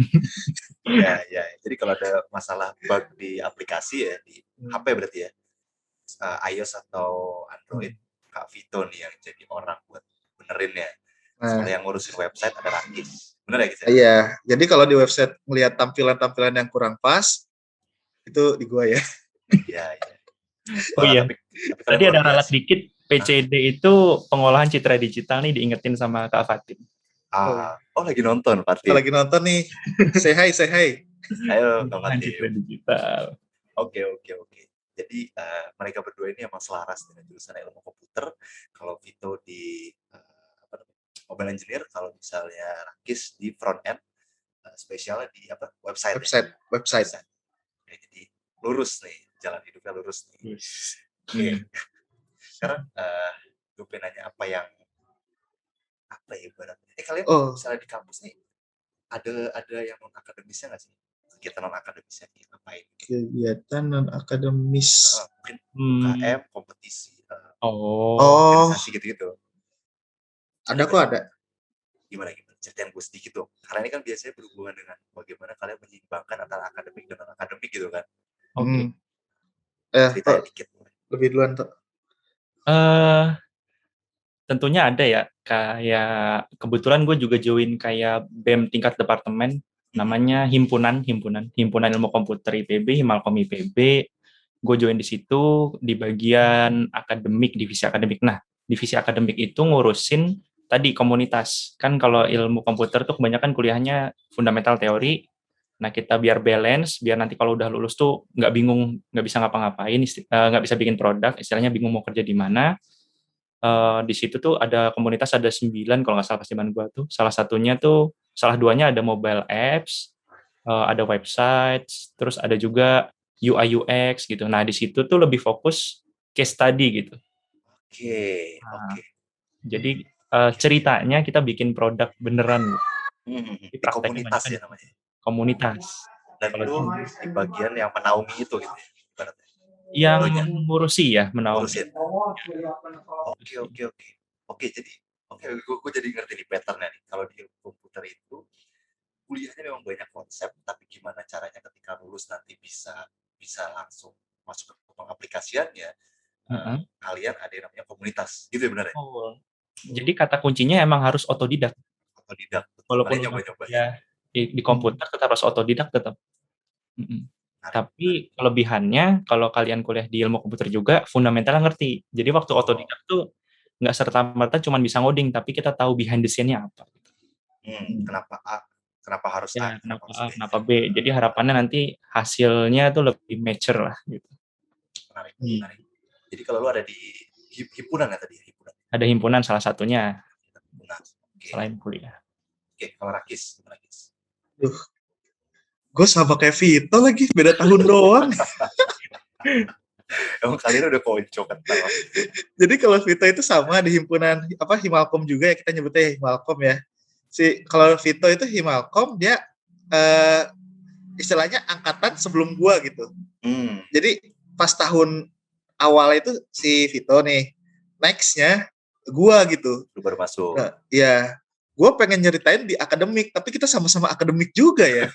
S1: Ya. Jadi kalau ada masalah bug di aplikasi ya, di HP berarti ya, iOS atau Android, Kak Vito nih yang jadi orang buat benerin ya. Kalau yang ngurusin website ada Rakis. Bener ya gitu ya?
S2: Iya, jadi kalau di website ngelihat tampilan-tampilan yang kurang pas, itu di gua ya.
S1: Iya.
S3: Oh iya, tadi ada ralat dikit, PCD itu pengolahan citra digital nih diingetin sama Kak Fatin.
S1: Lagi nonton Fatin.
S2: Lagi nonton nih, say hi.
S1: Ayo Kak Fatin.
S3: Citra digital.
S1: Oke. Jadi mereka berdua ini emang selaras dengan jurusan ilmu komputer. Kalau Vito di mobile engineer, kalau misalnya Rakis di front end, spesialnya di website. Jadi lurus nih, jalan hidupnya lurus nih. Sekarang gue pengen nanya apa ya ibaratnya. Kalian misalnya di kampus nih ada yang non akademisnya nggak sih? Kegiatan non akademisnya ngapain?
S2: Kegiatan non akademis.
S1: Mungkin UKM, kompetisi,
S2: organisasi
S1: gitu-gitu.
S2: Ada kok ada.
S1: Gimana? Ceritain gue sedikit dong. Karena ini kan biasanya berhubungan dengan bagaimana kalian menyeimbangkan antara akademik dan non-akademik gitu kan.
S3: Oke.
S1: Ceritain dikit.
S2: Lebih duluan tuh.
S3: Tentunya ada ya. Kayak kebetulan gue juga join kayak BEM tingkat departemen. Namanya Himpunan Ilmu Komputer IPB, Himalkom IPB. Gue join di situ di bagian akademik, divisi akademik. Nah, divisi akademik itu ngurusin tadi komunitas. Kan kalau ilmu komputer tuh kebanyakan kuliahnya fundamental teori. Nah, kita biar balance, biar nanti kalau udah lulus tuh nggak bingung, nggak bisa ngapa-ngapain, nggak bisa bikin produk, istilahnya bingung mau kerja di mana. Di situ tuh ada komunitas, ada 9 kalau nggak salah pas zaman gue tuh. Salah duanya ada mobile apps, ada website, terus ada juga UI UX gitu. Nah, di situ tuh lebih fokus case study gitu.
S1: Oke.
S3: Jadi ceritanya kita bikin produk beneran.
S1: Di komunitas ya namanya.
S3: Komunitas.
S1: Dan itu di bagian yang menaungi itu gitu ya.
S3: Yang mengurusi ya, menaungi.
S1: Oke, jadi gue jadi ngerti nih patternnya nih. Kalau di komputer itu kuliahnya memang banyak konsep, tapi gimana caranya ketika lulus nanti bisa langsung masuk ke pengaplikasiannya. Kalian ada yang namanya komunitas, gitu ya benar ya?
S3: Jadi kata kuncinya emang harus otodidak. Walaupun
S1: nyoba-nyoba
S3: ya di komputer tetap harus otodidak tetap. Tapi kelebihannya kalau kalian kuliah di ilmu komputer juga fundamentalnya ngerti. Jadi waktu otodidak tuh nggak serta-merta cuma bisa ngoding, tapi kita tahu behind the scene-nya apa.
S1: Kenapa A? Kenapa harus A?
S3: Kenapa B? Jadi harapannya nanti hasilnya tuh lebih mature lah gitu.
S1: Menarik. Jadi kalau lu ada di himpunan ya tadi, himpunan.
S3: ada himpunan salah satunya
S1: Benar. Oke,
S3: selain kuliah.
S1: kalau Rakis.
S2: Duh, gue sama kayak Vito lagi, beda tahun doang.
S1: Emang kalian udah konco kan?
S2: Jadi kalau Vito itu sama di himpunan apa Himalkom juga ya, kita nyebutnya Himalkom ya. Kalau Vito itu Himalkom dia istilahnya angkatan sebelum gua gitu. Jadi pas tahun awal itu si Vito nih, nextnya gua gitu.
S1: Lu baru masuk.
S2: Nah, ya, gua pengen nyeritain di akademik, tapi kita sama-sama akademik juga ya.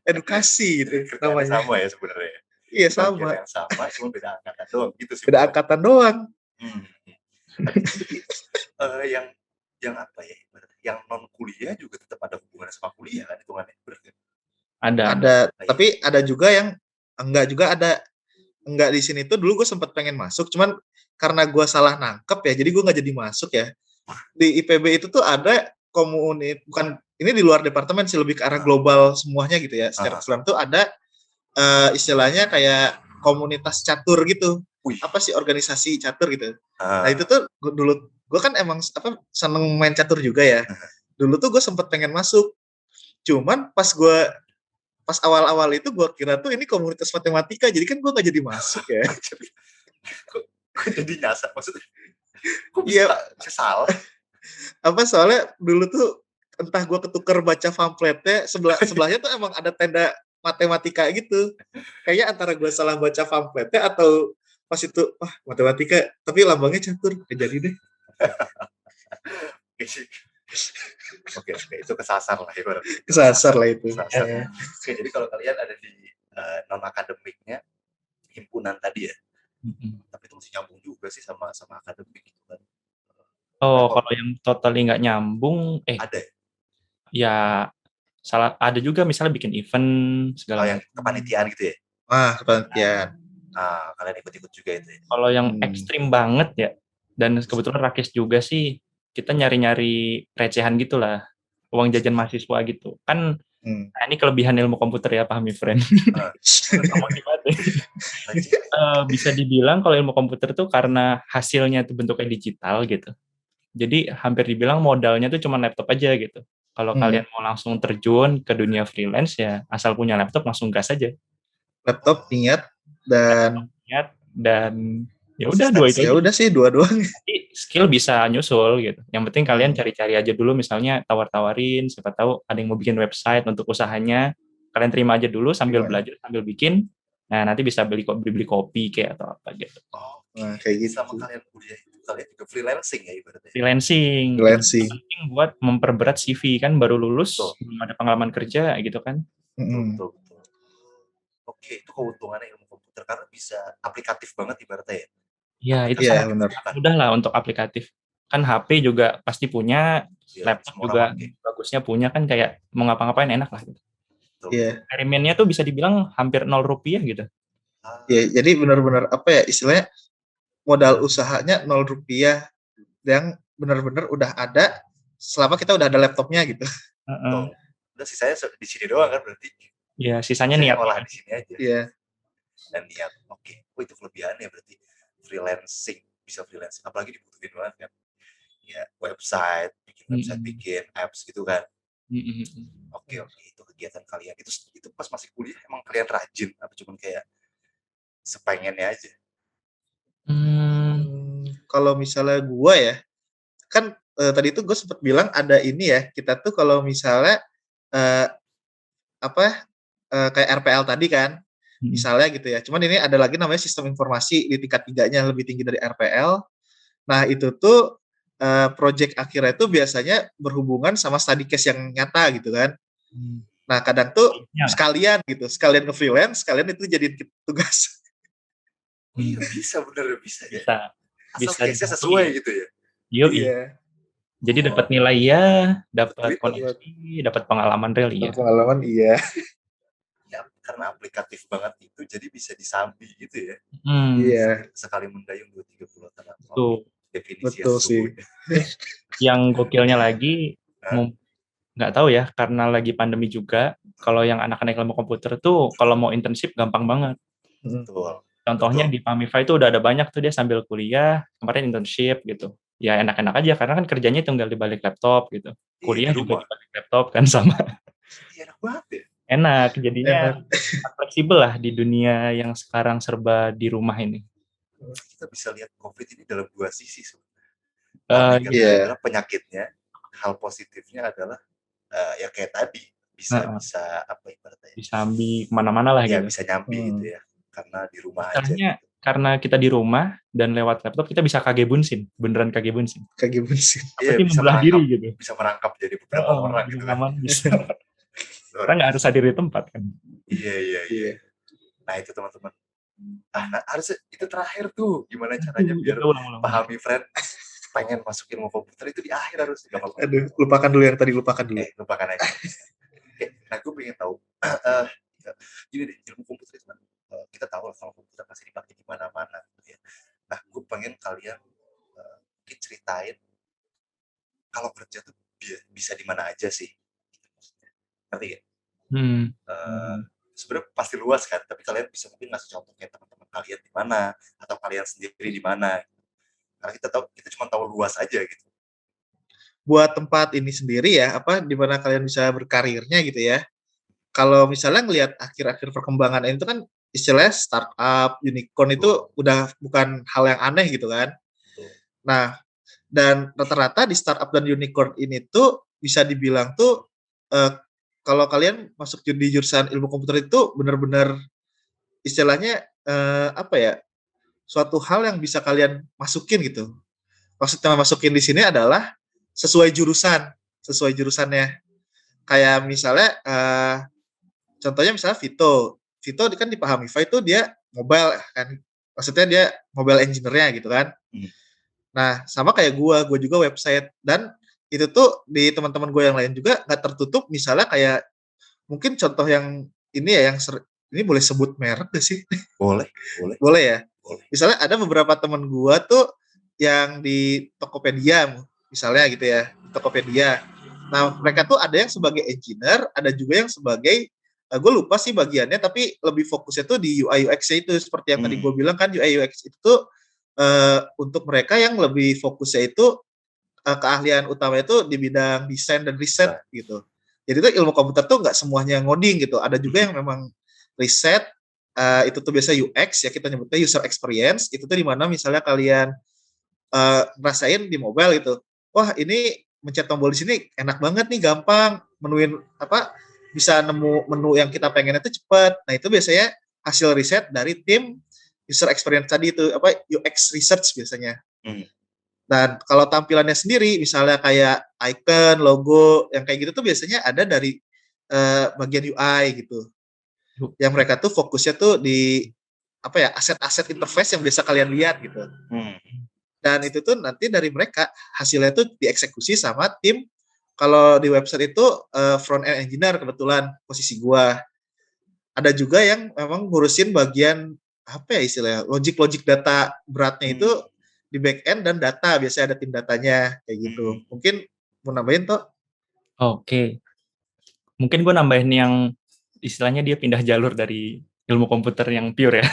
S2: Edukasi gitu namanya.
S1: Sama ya sebenarnya.
S2: Iya sama.
S1: Yang sama, cuma beda angkatan doang gitu sih.
S2: Beda angkatan doang.
S1: Yang apa ya? Yang non kuliah juga tetap ada hubungan sama kuliah kan hitungannya berarti.
S2: Ada, tapi ada juga yang enggak juga ada. Enggak di sini tuh dulu gue sempat pengen masuk, cuman karena gue salah nangkep ya, jadi gue nggak jadi masuk ya. Di IPB itu tuh ada bukan ini di luar departemen sih, lebih ke arah global semuanya gitu ya. Secara keseluruhan tuh ada istilahnya kayak komunitas catur gitu. Apa sih organisasi catur gitu. Nah itu tuh dulu gue kan emang seneng main catur juga ya. Dulu tuh gue sempat pengen masuk, cuman pas awal-awal itu gue kira tuh ini komunitas matematika, jadi kan gue gak jadi masuk ya.
S1: Kok jadi nyasar maksudnya? Kok bisa salah?
S2: Soalnya dulu tuh entah gue ketukar baca pamfletnya, sebelahnya tuh emang ada tenda matematika gitu. Kayaknya antara gue salah baca pamfletnya atau pas itu matematika, tapi lambangnya catur, jadi deh.
S1: Oke, itu kesasar lah ibaratnya.
S2: Kesasar lah itu.
S1: Oke, jadi kalau kalian ada di non akademiknya himpunan tadi ya, tapi itu masih nyambung juga sih sama akademik gitu kan.
S3: Kalau yang totally nggak nyambung,
S1: ada
S3: ya ada juga misalnya bikin event segala
S1: yang kepanitiaan gitu ya.
S2: Kepanitiaan.
S1: Kalian ikut-ikut juga itu ya.
S3: Kalau yang ekstrim banget ya, dan kebetulan Rakis juga sih, kita nyari-nyari recehan gitulah, uang jajan mahasiswa gitu kan. Ini kelebihan ilmu komputer ya, pahami friend. Bisa dibilang kalau ilmu komputer tuh karena hasilnya tuh bentuknya digital gitu, jadi hampir dibilang modalnya tuh cuma laptop aja gitu. Kalau kalian mau langsung terjun ke dunia freelance ya asal punya laptop langsung gas aja.
S2: Laptop, niat
S3: dan ya udah dua itu.
S2: Ya udah sih dua-duanya.
S3: Jadi skill bisa nyusul gitu. Yang penting kalian cari-cari aja dulu, misalnya tawar-tawarin, siapa tahu ada yang mau bikin website untuk usahanya, kalian terima aja dulu sambil belajar sambil bikin. Nah nanti bisa beli kopi kayak atau apa gitu.
S2: Kayak gitu.
S1: Sama kalian kuliah itu kalian juga freelancing ya ibaratnya.
S3: Freelancing. Penting buat memperberat CV kan, baru lulus belum ada pengalaman kerja gitu kan.
S1: Betul. Oke, itu keuntungannya ilmu komputer karena bisa aplikatif banget ibaratnya ya.
S3: Ya itu sangat mudah lah untuk aplikatif. Kan HP juga pasti punya, laptop juga bagusnya punya kan, kayak mau ngapa-ngapain enak lah gitu. Eksperimennya tuh bisa dibilang hampir Rp0 gitu.
S2: Ya, jadi benar-benar istilahnya modal usahanya Rp0 yang benar-benar udah ada selama kita udah ada laptopnya gitu.
S1: Udah sisanya di sini doang kan berarti.
S3: Ya, sisanya niat
S1: olah di sini aja.
S2: Iya.
S1: Dan niat. Oke. Itu kelebihannya berarti bisa freelancing, apalagi dibutuhin banget kan. Ya, website, bikin apps gitu kan. Oke, itu kegiatan kalian. Itu pas masih kuliah emang kalian rajin atau cuma kayak sepengennya aja?
S2: Kalau misalnya gue ya, kan tadi itu gue sempat bilang ada ini ya, kita tuh kalau misalnya kayak RPL tadi kan, misalnya gitu ya. Cuman ini ada lagi namanya sistem informasi di tingkat 3-nya, lebih tinggi dari RPL. Nah itu tuh project akhirnya itu biasanya berhubungan sama study case yang nyata gitu kan. Nah kadang tuh sekalian nge-freelance, sekalian itu jadiin tugas.
S1: Iya bisa, bener bisa ya.
S3: Bisa
S1: case-nya sesuai gitu ya.
S2: Iya.
S3: Jadi dapat nilai ya, dapat koneksi, dapat pengalaman real ya.
S2: Pengalaman iya.
S1: Ya, karena aplikatif banget itu jadi bisa disambi gitu ya.
S2: Iya.
S1: Sekali mendayung 2-3 pulau tanah. Definisi
S2: betul sih.
S3: Yang gokilnya lagi, nggak tahu ya, karena lagi pandemi juga, kalau yang anak-anak ilmu komputer tuh kalau mau internship gampang banget.
S1: Betul.
S3: Contohnya di Pamify itu udah ada banyak tuh dia sambil kuliah, kemarin internship gitu. Ya enak-enak aja karena kan kerjanya tinggal di balik laptop gitu. Kuliah
S1: di
S3: juga
S1: rumah.
S3: di balik laptop kan sama.
S1: Iya, enak banget ya.
S3: Enak, jadinya
S2: Enak.
S3: fleksibel lah di dunia yang sekarang serba di rumah ini.
S1: Kita bisa lihat COVID ini dalam dua sisi sebenarnya.
S3: Eh,
S1: Negatifnya
S2: Iya.
S1: adalah penyakitnya, hal positifnya adalah ya kayak tadi bisa apa ibaratnya ya,
S3: disambi kemana-mana lah
S1: ya
S3: gitu.
S1: bisa nyambi gitu ya karena di rumah aja
S3: Istilahnya
S1: gitu.
S3: karena kita di rumah dan lewat laptop kita bisa kage bunsin, beneran kage bunsin.
S2: Kaki bensin.
S1: Iya,
S3: Seperti membelah diri gitu.
S1: bisa merangkap jadi beberapa orang gitu kan.
S3: Aman bisa. Kita nggak harus hadir di tempat kan.
S1: Iya. Nah itu teman-teman. Nah harusnya itu terakhir tuh gimana caranya biar
S3: Ulang.
S1: pahami friend pengen masuk ilmu komputer itu di akhir harus gak apa-apa.
S2: Aduh, lupakan dulu yang tadi, lupakan dulu.
S1: Lupakan aja. Nah gue pengen tahu gini deh, ilmu komputer itu kan kita tahu kalau komputer pasti dipakai di mana-mana gitu ya. Nah gue pengen kalian mungkin ceritain kalau kerja tuh bisa di mana aja sih, ngerti ya? Sebenarnya pasti luas kan, tapi kalian bisa mungkin ngasih contoh kayak teman-teman kalian di mana atau kalian sendiri di mana. Karena kita cuma tahu luas aja gitu.
S2: Buat tempat ini sendiri ya, di mana kalian bisa berkarirnya gitu ya. Kalau misalnya ngelihat akhir-akhir perkembangan itu kan istilahnya startup, unicorn itu udah bukan hal yang aneh gitu kan. Nah, dan rata-rata di startup dan unicorn ini tuh bisa dibilang tuh kalau kalian masuk di jurusan ilmu komputer itu benar-benar istilahnya suatu hal yang bisa kalian masukin gitu. Maksudnya masukin di sini adalah sesuai jurusannya. Kayak misalnya contohnya misalnya Vito kan di Pamify itu dia mobile kan, maksudnya dia mobile engineer-nya gitu kan. Nah sama kayak gue juga website, dan itu tuh di teman-teman gue yang lain juga nggak tertutup. Misalnya kayak mungkin contoh yang ini ya, ini boleh sebut merek gak sih?
S1: Boleh
S2: ya. Misalnya ada beberapa teman gue tuh yang di Tokopedia misalnya gitu ya, di Tokopedia. Nah mereka tuh ada yang sebagai engineer, ada juga yang sebagai gue lupa sih bagiannya, tapi lebih fokusnya tuh di UI UX itu, seperti yang tadi gue bilang kan, UI UX itu tuh untuk mereka yang lebih fokusnya itu keahlian utama itu di bidang desain dan riset gitu. Jadi tuh ilmu komputer tuh nggak semuanya ngoding gitu. Ada juga yang memang riset, itu tuh biasa UX ya, kita nyebutnya user experience. Itu tuh dimana misalnya kalian ngerasain di mobile gitu. Wah ini mencet tombol di sini enak banget nih, gampang menuin bisa nemu menu yang kita pengen itu cepat. Nah itu biasanya hasil riset dari tim user experience tadi itu, UX research biasanya. Dan kalau tampilannya sendiri, misalnya kayak icon, logo, yang kayak gitu tuh biasanya ada dari bagian UI gitu. Yang mereka tuh fokusnya tuh di aset-aset interface yang biasa kalian lihat gitu. Dan itu tuh nanti dari mereka hasilnya tuh dieksekusi sama tim. Kalau di website itu front end engineer, kebetulan posisi gua. Ada juga yang memang ngurusin bagian istilahnya logik data beratnya itu di back end dan data, biasanya ada tim datanya kayak gitu. Mungkin mau nambahin toh?
S3: Oke. Mungkin gue nambahin yang istilahnya dia pindah jalur dari ilmu komputer yang pure ya.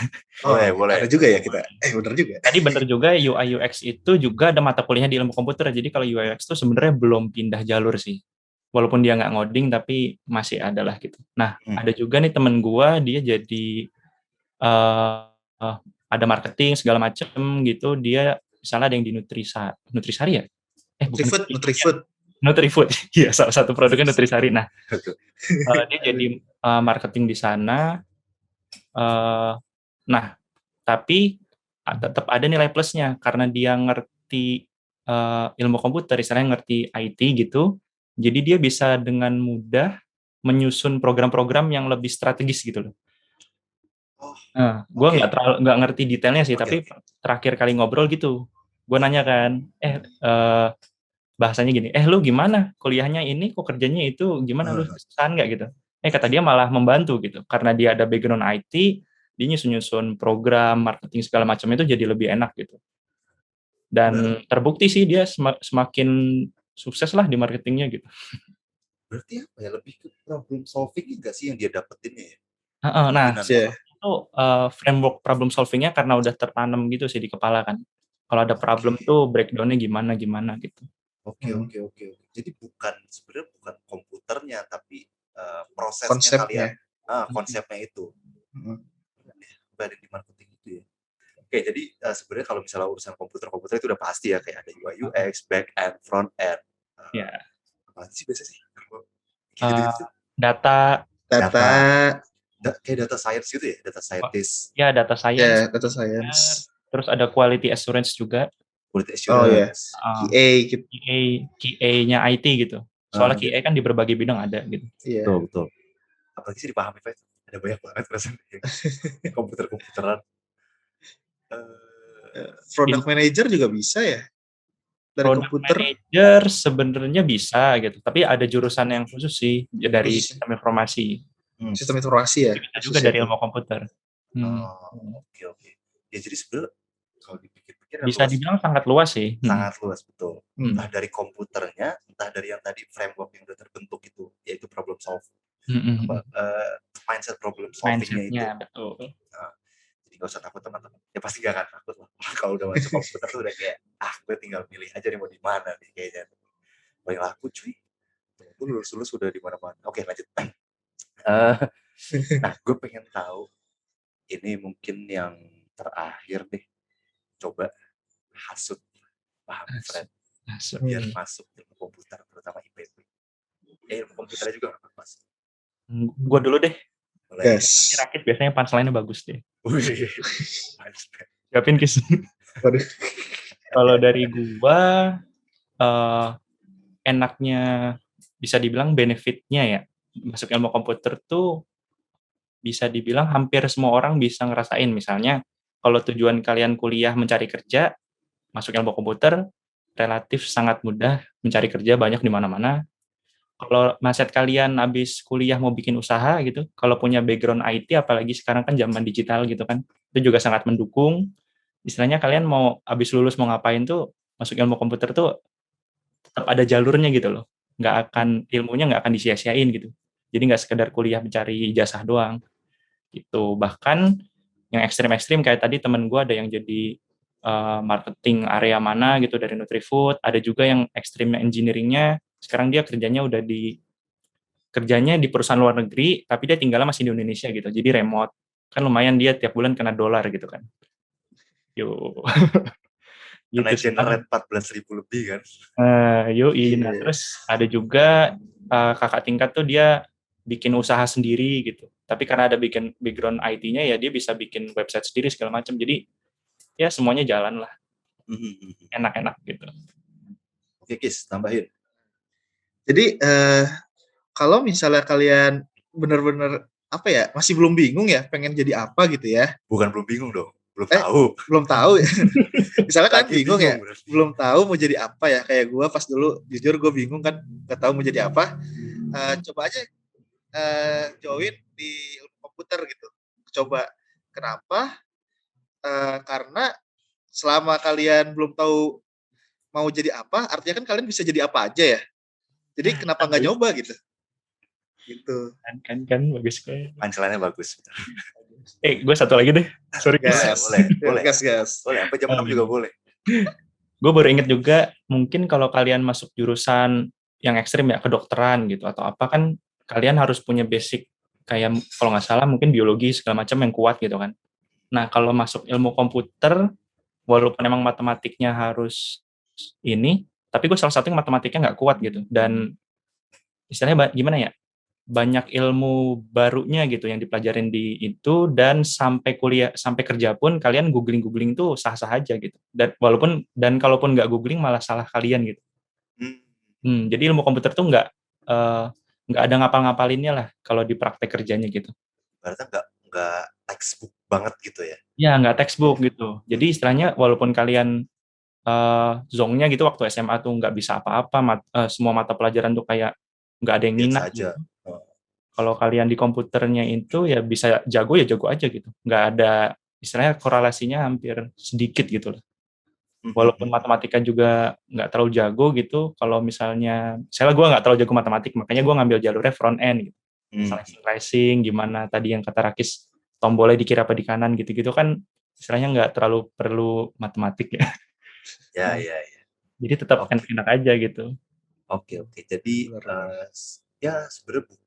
S2: Boleh. Ada juga ya kita. Benar juga.
S3: Tadi benar juga, UI UX itu juga ada mata kuliahnya di ilmu komputer. Jadi kalau UI UX itu sebenarnya belum pindah jalur sih. Walaupun dia nggak ngoding tapi masih ada lah gitu. Nah, ada juga nih temen gue, dia jadi ada marketing segala macem gitu. Dia misalnya ada yang di Nutrisari ya? Nutrifood. Iya, salah satu produknya Nutrisari. Nah, dia jadi marketing di sana. Nah, tapi tetap ada nilai plusnya karena dia ngerti ilmu komputer, istilahnya ngerti IT gitu. Jadi dia bisa dengan mudah menyusun program-program yang lebih strategis gitu loh. Nah, gue nggak ngerti detailnya sih, tapi terakhir kali ngobrol gitu, gue nanya kan, bahasanya gini, lu gimana kuliahnya ini, kok kerjanya itu gimana, lu kesusahan nggak gitu? Kata dia malah membantu gitu, karena dia ada background IT, dia nyusun program, marketing segala macam itu jadi lebih enak gitu. Dan terbukti sih dia semakin sukses lah di marketingnya gitu.
S1: Berarti apa ya, lebih ke problem solving nggak sih yang dia dapetin ya?
S3: Nah, tuh framework problem solving-nya karena udah tertanam gitu sih di kepala kan. Kalau ada problem tuh breakdown-nya gimana gitu.
S1: Oke. Jadi sebenarnya bukan komputernya, tapi prosesnya
S2: Konsepnya.
S1: kalian, konsepnya itu. Ada di marketing itu ya. Oke, jadi sebenarnya kalau misalnya urusan komputer itu udah pasti ya, kayak ada UI UX, back end, front end.
S3: Ya.
S1: Apa sih biasanya sih?
S3: Gitu. Data
S1: kayak data science gitu ya, data scientist.
S3: Ya, data science.
S2: Data science.
S3: Terus ada quality assurance juga.
S1: Quality assurance.
S3: QA-nya IT gitu. Soalnya QA kan di berbagai bidang ada gitu.
S1: Betul. Apalagi sih dipahami, Pak. Ada banyak banget rasanya komputer-komputeran.
S2: Product manager juga bisa ya? Dari
S3: Product
S2: komputer?
S3: Manager sebenarnya bisa gitu, tapi ada jurusan yang khusus sih dari sistem informasi.
S2: Sistem informasi ya?
S3: Bisa juga dari ilmu komputer.
S1: Oke. Ya jadi sebenarnya kalau dipikir-pikir
S3: bisa dibilang sangat luas sih.
S1: Sangat luas, betul. Entah dari komputernya, entah dari yang tadi framework yang udah terbentuk itu, yaitu problem solving. Mindset problem solving-nya itu.
S3: Betul.
S1: Jadi gak usah takut teman-teman. Ya pasti gak akan takut lah. Kalau udah masuk komputer tuh udah kayak, gue tinggal pilih aja nih mau di mana nih kayaknya. Paling laku cuy. Gue lulus udah di mana-mana. Oke, lanjut. Nah, gue pengen tahu, ini mungkin yang terakhir deh. Coba hasut paham friend. Biar masuk ilmu komputer, terutama IPB. Ilmu komputernya juga gak apa-apa sih.
S3: Gue dulu deh.
S2: Yes.
S3: Rakit biasanya punchline-nya bagus deh. Siapin Kis. Kalau dari gua enaknya bisa dibilang benefitnya ya masuk ilmu komputer tuh bisa dibilang hampir semua orang bisa ngerasain. Misalnya kalau tujuan kalian kuliah mencari kerja, masuk ilmu komputer relatif sangat mudah mencari kerja, banyak di mana-mana. Kalau mindset kalian habis kuliah mau bikin usaha gitu, kalau punya background IT, apalagi sekarang kan zaman digital gitu kan, itu juga sangat mendukung. Istilahnya kalian mau habis lulus mau ngapain tuh, masuk ilmu komputer tuh tetap ada jalurnya gitu loh. Ilmunya nggak akan disia-siain gitu. Jadi nggak sekedar kuliah mencari ijazah doang. Gitu. Bahkan yang ekstrim-ekstrim kayak tadi temen gue ada yang jadi marketing area mana gitu dari Nutrifood, ada juga yang ekstrimnya engineering-nya, sekarang dia kerjanya di perusahaan luar negeri, tapi dia tinggalnya masih di Indonesia gitu, jadi remote. Kan lumayan dia tiap bulan kena dolar gitu kan.
S1: Kena generate 14.000 lebih kan.
S3: Nah, terus ada juga kakak tingkat tuh dia bikin usaha sendiri gitu. Tapi karena ada bikin background IT-nya ya dia bisa bikin website sendiri segala macam. Jadi ya semuanya jalan lah. Enak-enak gitu.
S1: Oke, Kis, tambahin.
S2: Jadi kalau misalnya kalian benar-benar masih belum bingung ya pengen jadi apa gitu ya?
S1: Bukan belum bingung dong,
S2: belum tahu ya. Misalnya kan bingung ya, belum tahu mau jadi apa ya, kayak gue pas dulu jujur gue bingung kan, gak tahu mau jadi apa. Coba aja join di ilmu komputer gitu. Coba kenapa? Karena selama kalian belum tahu mau jadi apa, artinya kan kalian bisa jadi apa aja ya. Jadi kenapa nggak nyoba gitu? Gitu.
S3: Kan bagus kayak.
S1: Punchline-nya bagus.
S3: Gue satu lagi deh. Sorry.
S1: Boleh.
S2: Gas.
S1: Boleh, apa jam 6 juga boleh.
S3: Gue baru inget juga, mungkin kalau kalian masuk jurusan yang ekstrim ya, kedokteran gitu, atau apa kan, kalian harus punya basic, kayak kalau nggak salah mungkin biologi segala macam yang kuat gitu kan. Nah, kalau masuk ilmu komputer, walaupun emang matematiknya harus ini, tapi gue salah satu yang matematiknya nggak kuat gitu. Dan istilahnya gimana ya, banyak ilmu barunya gitu yang dipelajarin di itu, dan sampai kuliah, sampai kerja pun kalian googling tuh sah-sah aja gitu. Dan kalaupun nggak googling malah salah kalian gitu. Jadi ilmu komputer tuh nggak ada ngapal-ngapalinnya lah kalau di praktek kerjanya gitu.
S1: Berarti nggak textbook banget gitu ya?
S3: Ya, nggak textbook gitu. Jadi istilahnya walaupun kalian zongnya gitu waktu SMA tuh nggak bisa apa-apa, semua mata pelajaran tuh kayak nggak ada yang minat gitu. Kalau kalian di komputernya itu ya bisa jago aja gitu. Nggak ada, istilahnya korelasinya hampir sedikit gitu lah. Walaupun matematika juga nggak terlalu jago gitu, kalau misalnya, gue nggak terlalu jago matematik, makanya gue ngambil jalurnya front end gitu. Misalnya racing, gimana tadi yang kata Rakis, tombolnya di kiri apa di kanan gitu-gitu kan istilahnya nggak terlalu perlu matematik ya.
S1: Ya,
S3: Hmm.
S1: ya, ya.
S3: Jadi tetap
S1: Oke.
S3: enak-enak aja gitu.
S1: Oke. Jadi
S2: Benar.
S1: ya sebenarnya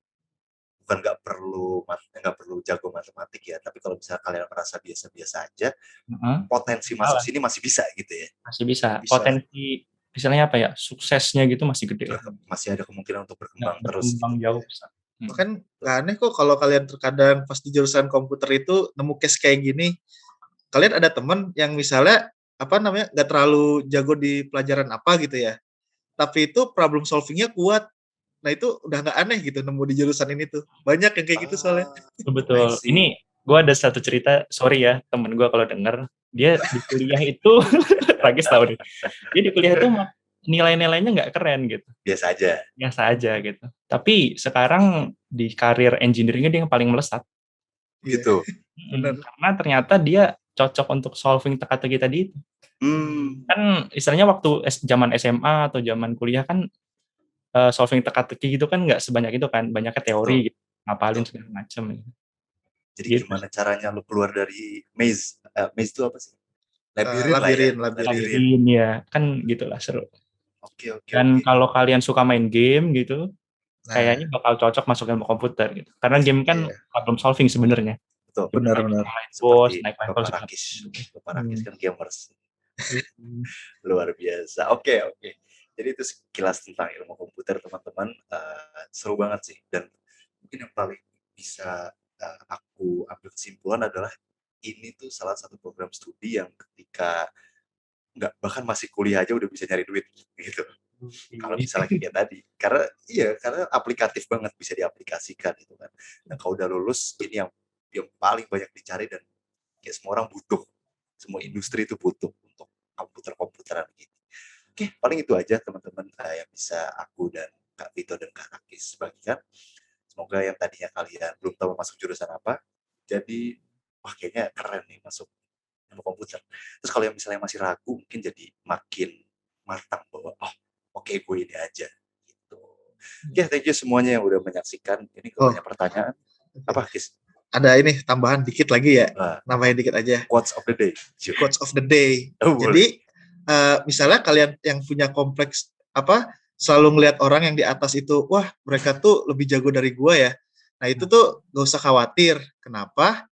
S1: bukan nggak perlu jago matematik ya, tapi kalau misalnya kalian merasa biasa-biasa aja,
S3: Heeh.
S1: potensi masuk sini masih bisa gitu ya.
S3: Masih bisa.
S2: Bisa.
S3: Potensi istilahnya apa ya? Suksesnya gitu masih gede lah.
S1: Masih ada kemungkinan untuk berkembang
S3: Nggak
S1: terus.
S3: berkembang jauh bisa.
S2: Bahkan nggak aneh kok kalau kalian terkadang pas di jurusan komputer itu nemu case kayak gini. Kalian ada teman yang misalnya nggak terlalu jago di pelajaran apa gitu ya, tapi itu problem solvingnya kuat. Nah itu udah nggak aneh gitu nemu di jurusan ini tuh. Banyak yang kayak gitu soalnya.
S3: Betul. Ini gue ada satu cerita, sorry ya temen gue kalau denger, dia di kuliah itu, Ragis tahu nih, dia di kuliah itu nilai-nilainya nggak keren gitu.
S1: Biasa aja
S3: gitu. Tapi sekarang di karir engineering-nya dia yang paling melesat.
S1: gitu.
S2: Benar.
S3: Karena ternyata dia cocok untuk solving teka-teki tadi itu. Kan istilahnya waktu zaman SMA atau zaman kuliah kan solving teka-teki gitu kan nggak sebanyak itu kan, banyaknya teori gitu, ngapalin segala macam.
S1: Jadi
S3: Gitu.
S1: gimana caranya lu keluar dari maze? Maze itu apa sih?
S2: Labirin
S3: ya, kan gitulah seru.
S1: Oke.
S3: Dan kalau kalian suka main game gitu,
S2: Nah,
S3: kayaknya bakal cocok masuk ilmu komputer gitu. Karena game kan problem solving sebenarnya.
S1: Betul.
S2: Benar.
S3: Bos,
S1: Seperti
S3: naik level
S1: Bapak Rakis kan gamers. Luar biasa. Oke. Jadi itu sekilas tentang ilmu komputer teman-teman. Seru banget sih. Dan mungkin yang paling bisa aku ambil kesimpulan adalah ini tuh salah satu program studi yang ketika bahkan masih kuliah aja udah bisa nyari duit gitu. Kalau misalnya kayak tadi, karena aplikatif banget, bisa diaplikasikan gitu kan. Nah kalau udah lulus ini yang paling banyak dicari dan kayak semua orang butuh, semua industri itu butuh untuk komputeran gitu. Oke, paling itu aja teman-teman yang bisa aku dan Kak Vito dan Kak Rakis bagikan. Semoga yang tadinya kalian belum tahu masuk jurusan apa, jadi wah kayaknya keren nih masuk ilmu komputer. Terus kalau yang misalnya masih ragu, mungkin jadi makin matang bahwa oke, gue ini aja gitu. Oke, thank you semuanya yang udah menyaksikan. Ini kalau banyak pertanyaan. Apa, Kis?
S2: Ada ini tambahan dikit lagi ya. Nambahin dikit aja.
S1: Quotes of the day.
S2: Jadi misalnya kalian yang punya kompleks selalu ngelihat orang yang di atas itu, wah mereka tuh lebih jago dari gua ya. Nah itu tuh gak usah khawatir. Kenapa?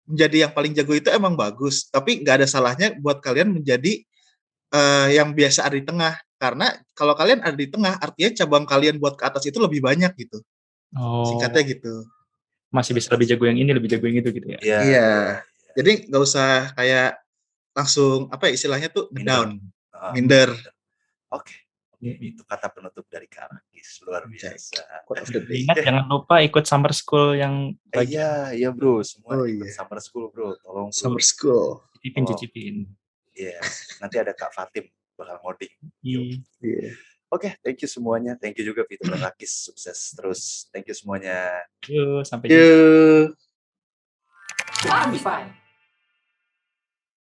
S2: Menjadi yang paling jago itu emang bagus, tapi nggak ada salahnya buat kalian menjadi yang biasa ada di tengah. Karena kalau kalian ada di tengah, artinya cabang kalian buat ke atas itu lebih banyak gitu. Singkatnya gitu.
S3: Masih bisa lebih jago yang ini, lebih jago yang itu gitu ya.
S2: Iya. Jadi nggak usah kayak langsung istilahnya tuh down, minder.
S1: Oke. Itu kata penutup dari Kak Rakis, luar biasa.
S3: Ingat jangan lupa ikut summer school yang
S1: iya bro, semua ikut summer school bro, tolong bro.
S2: Summer school.
S3: Cicipin.
S1: Iya, nanti ada Kak Fatim bakal ngoding. Oke, thank you semuanya. Thank you juga Vito dan Rakis, sukses terus. Thank you semuanya.
S3: Yuk, sampai jumpa.
S2: Yuk.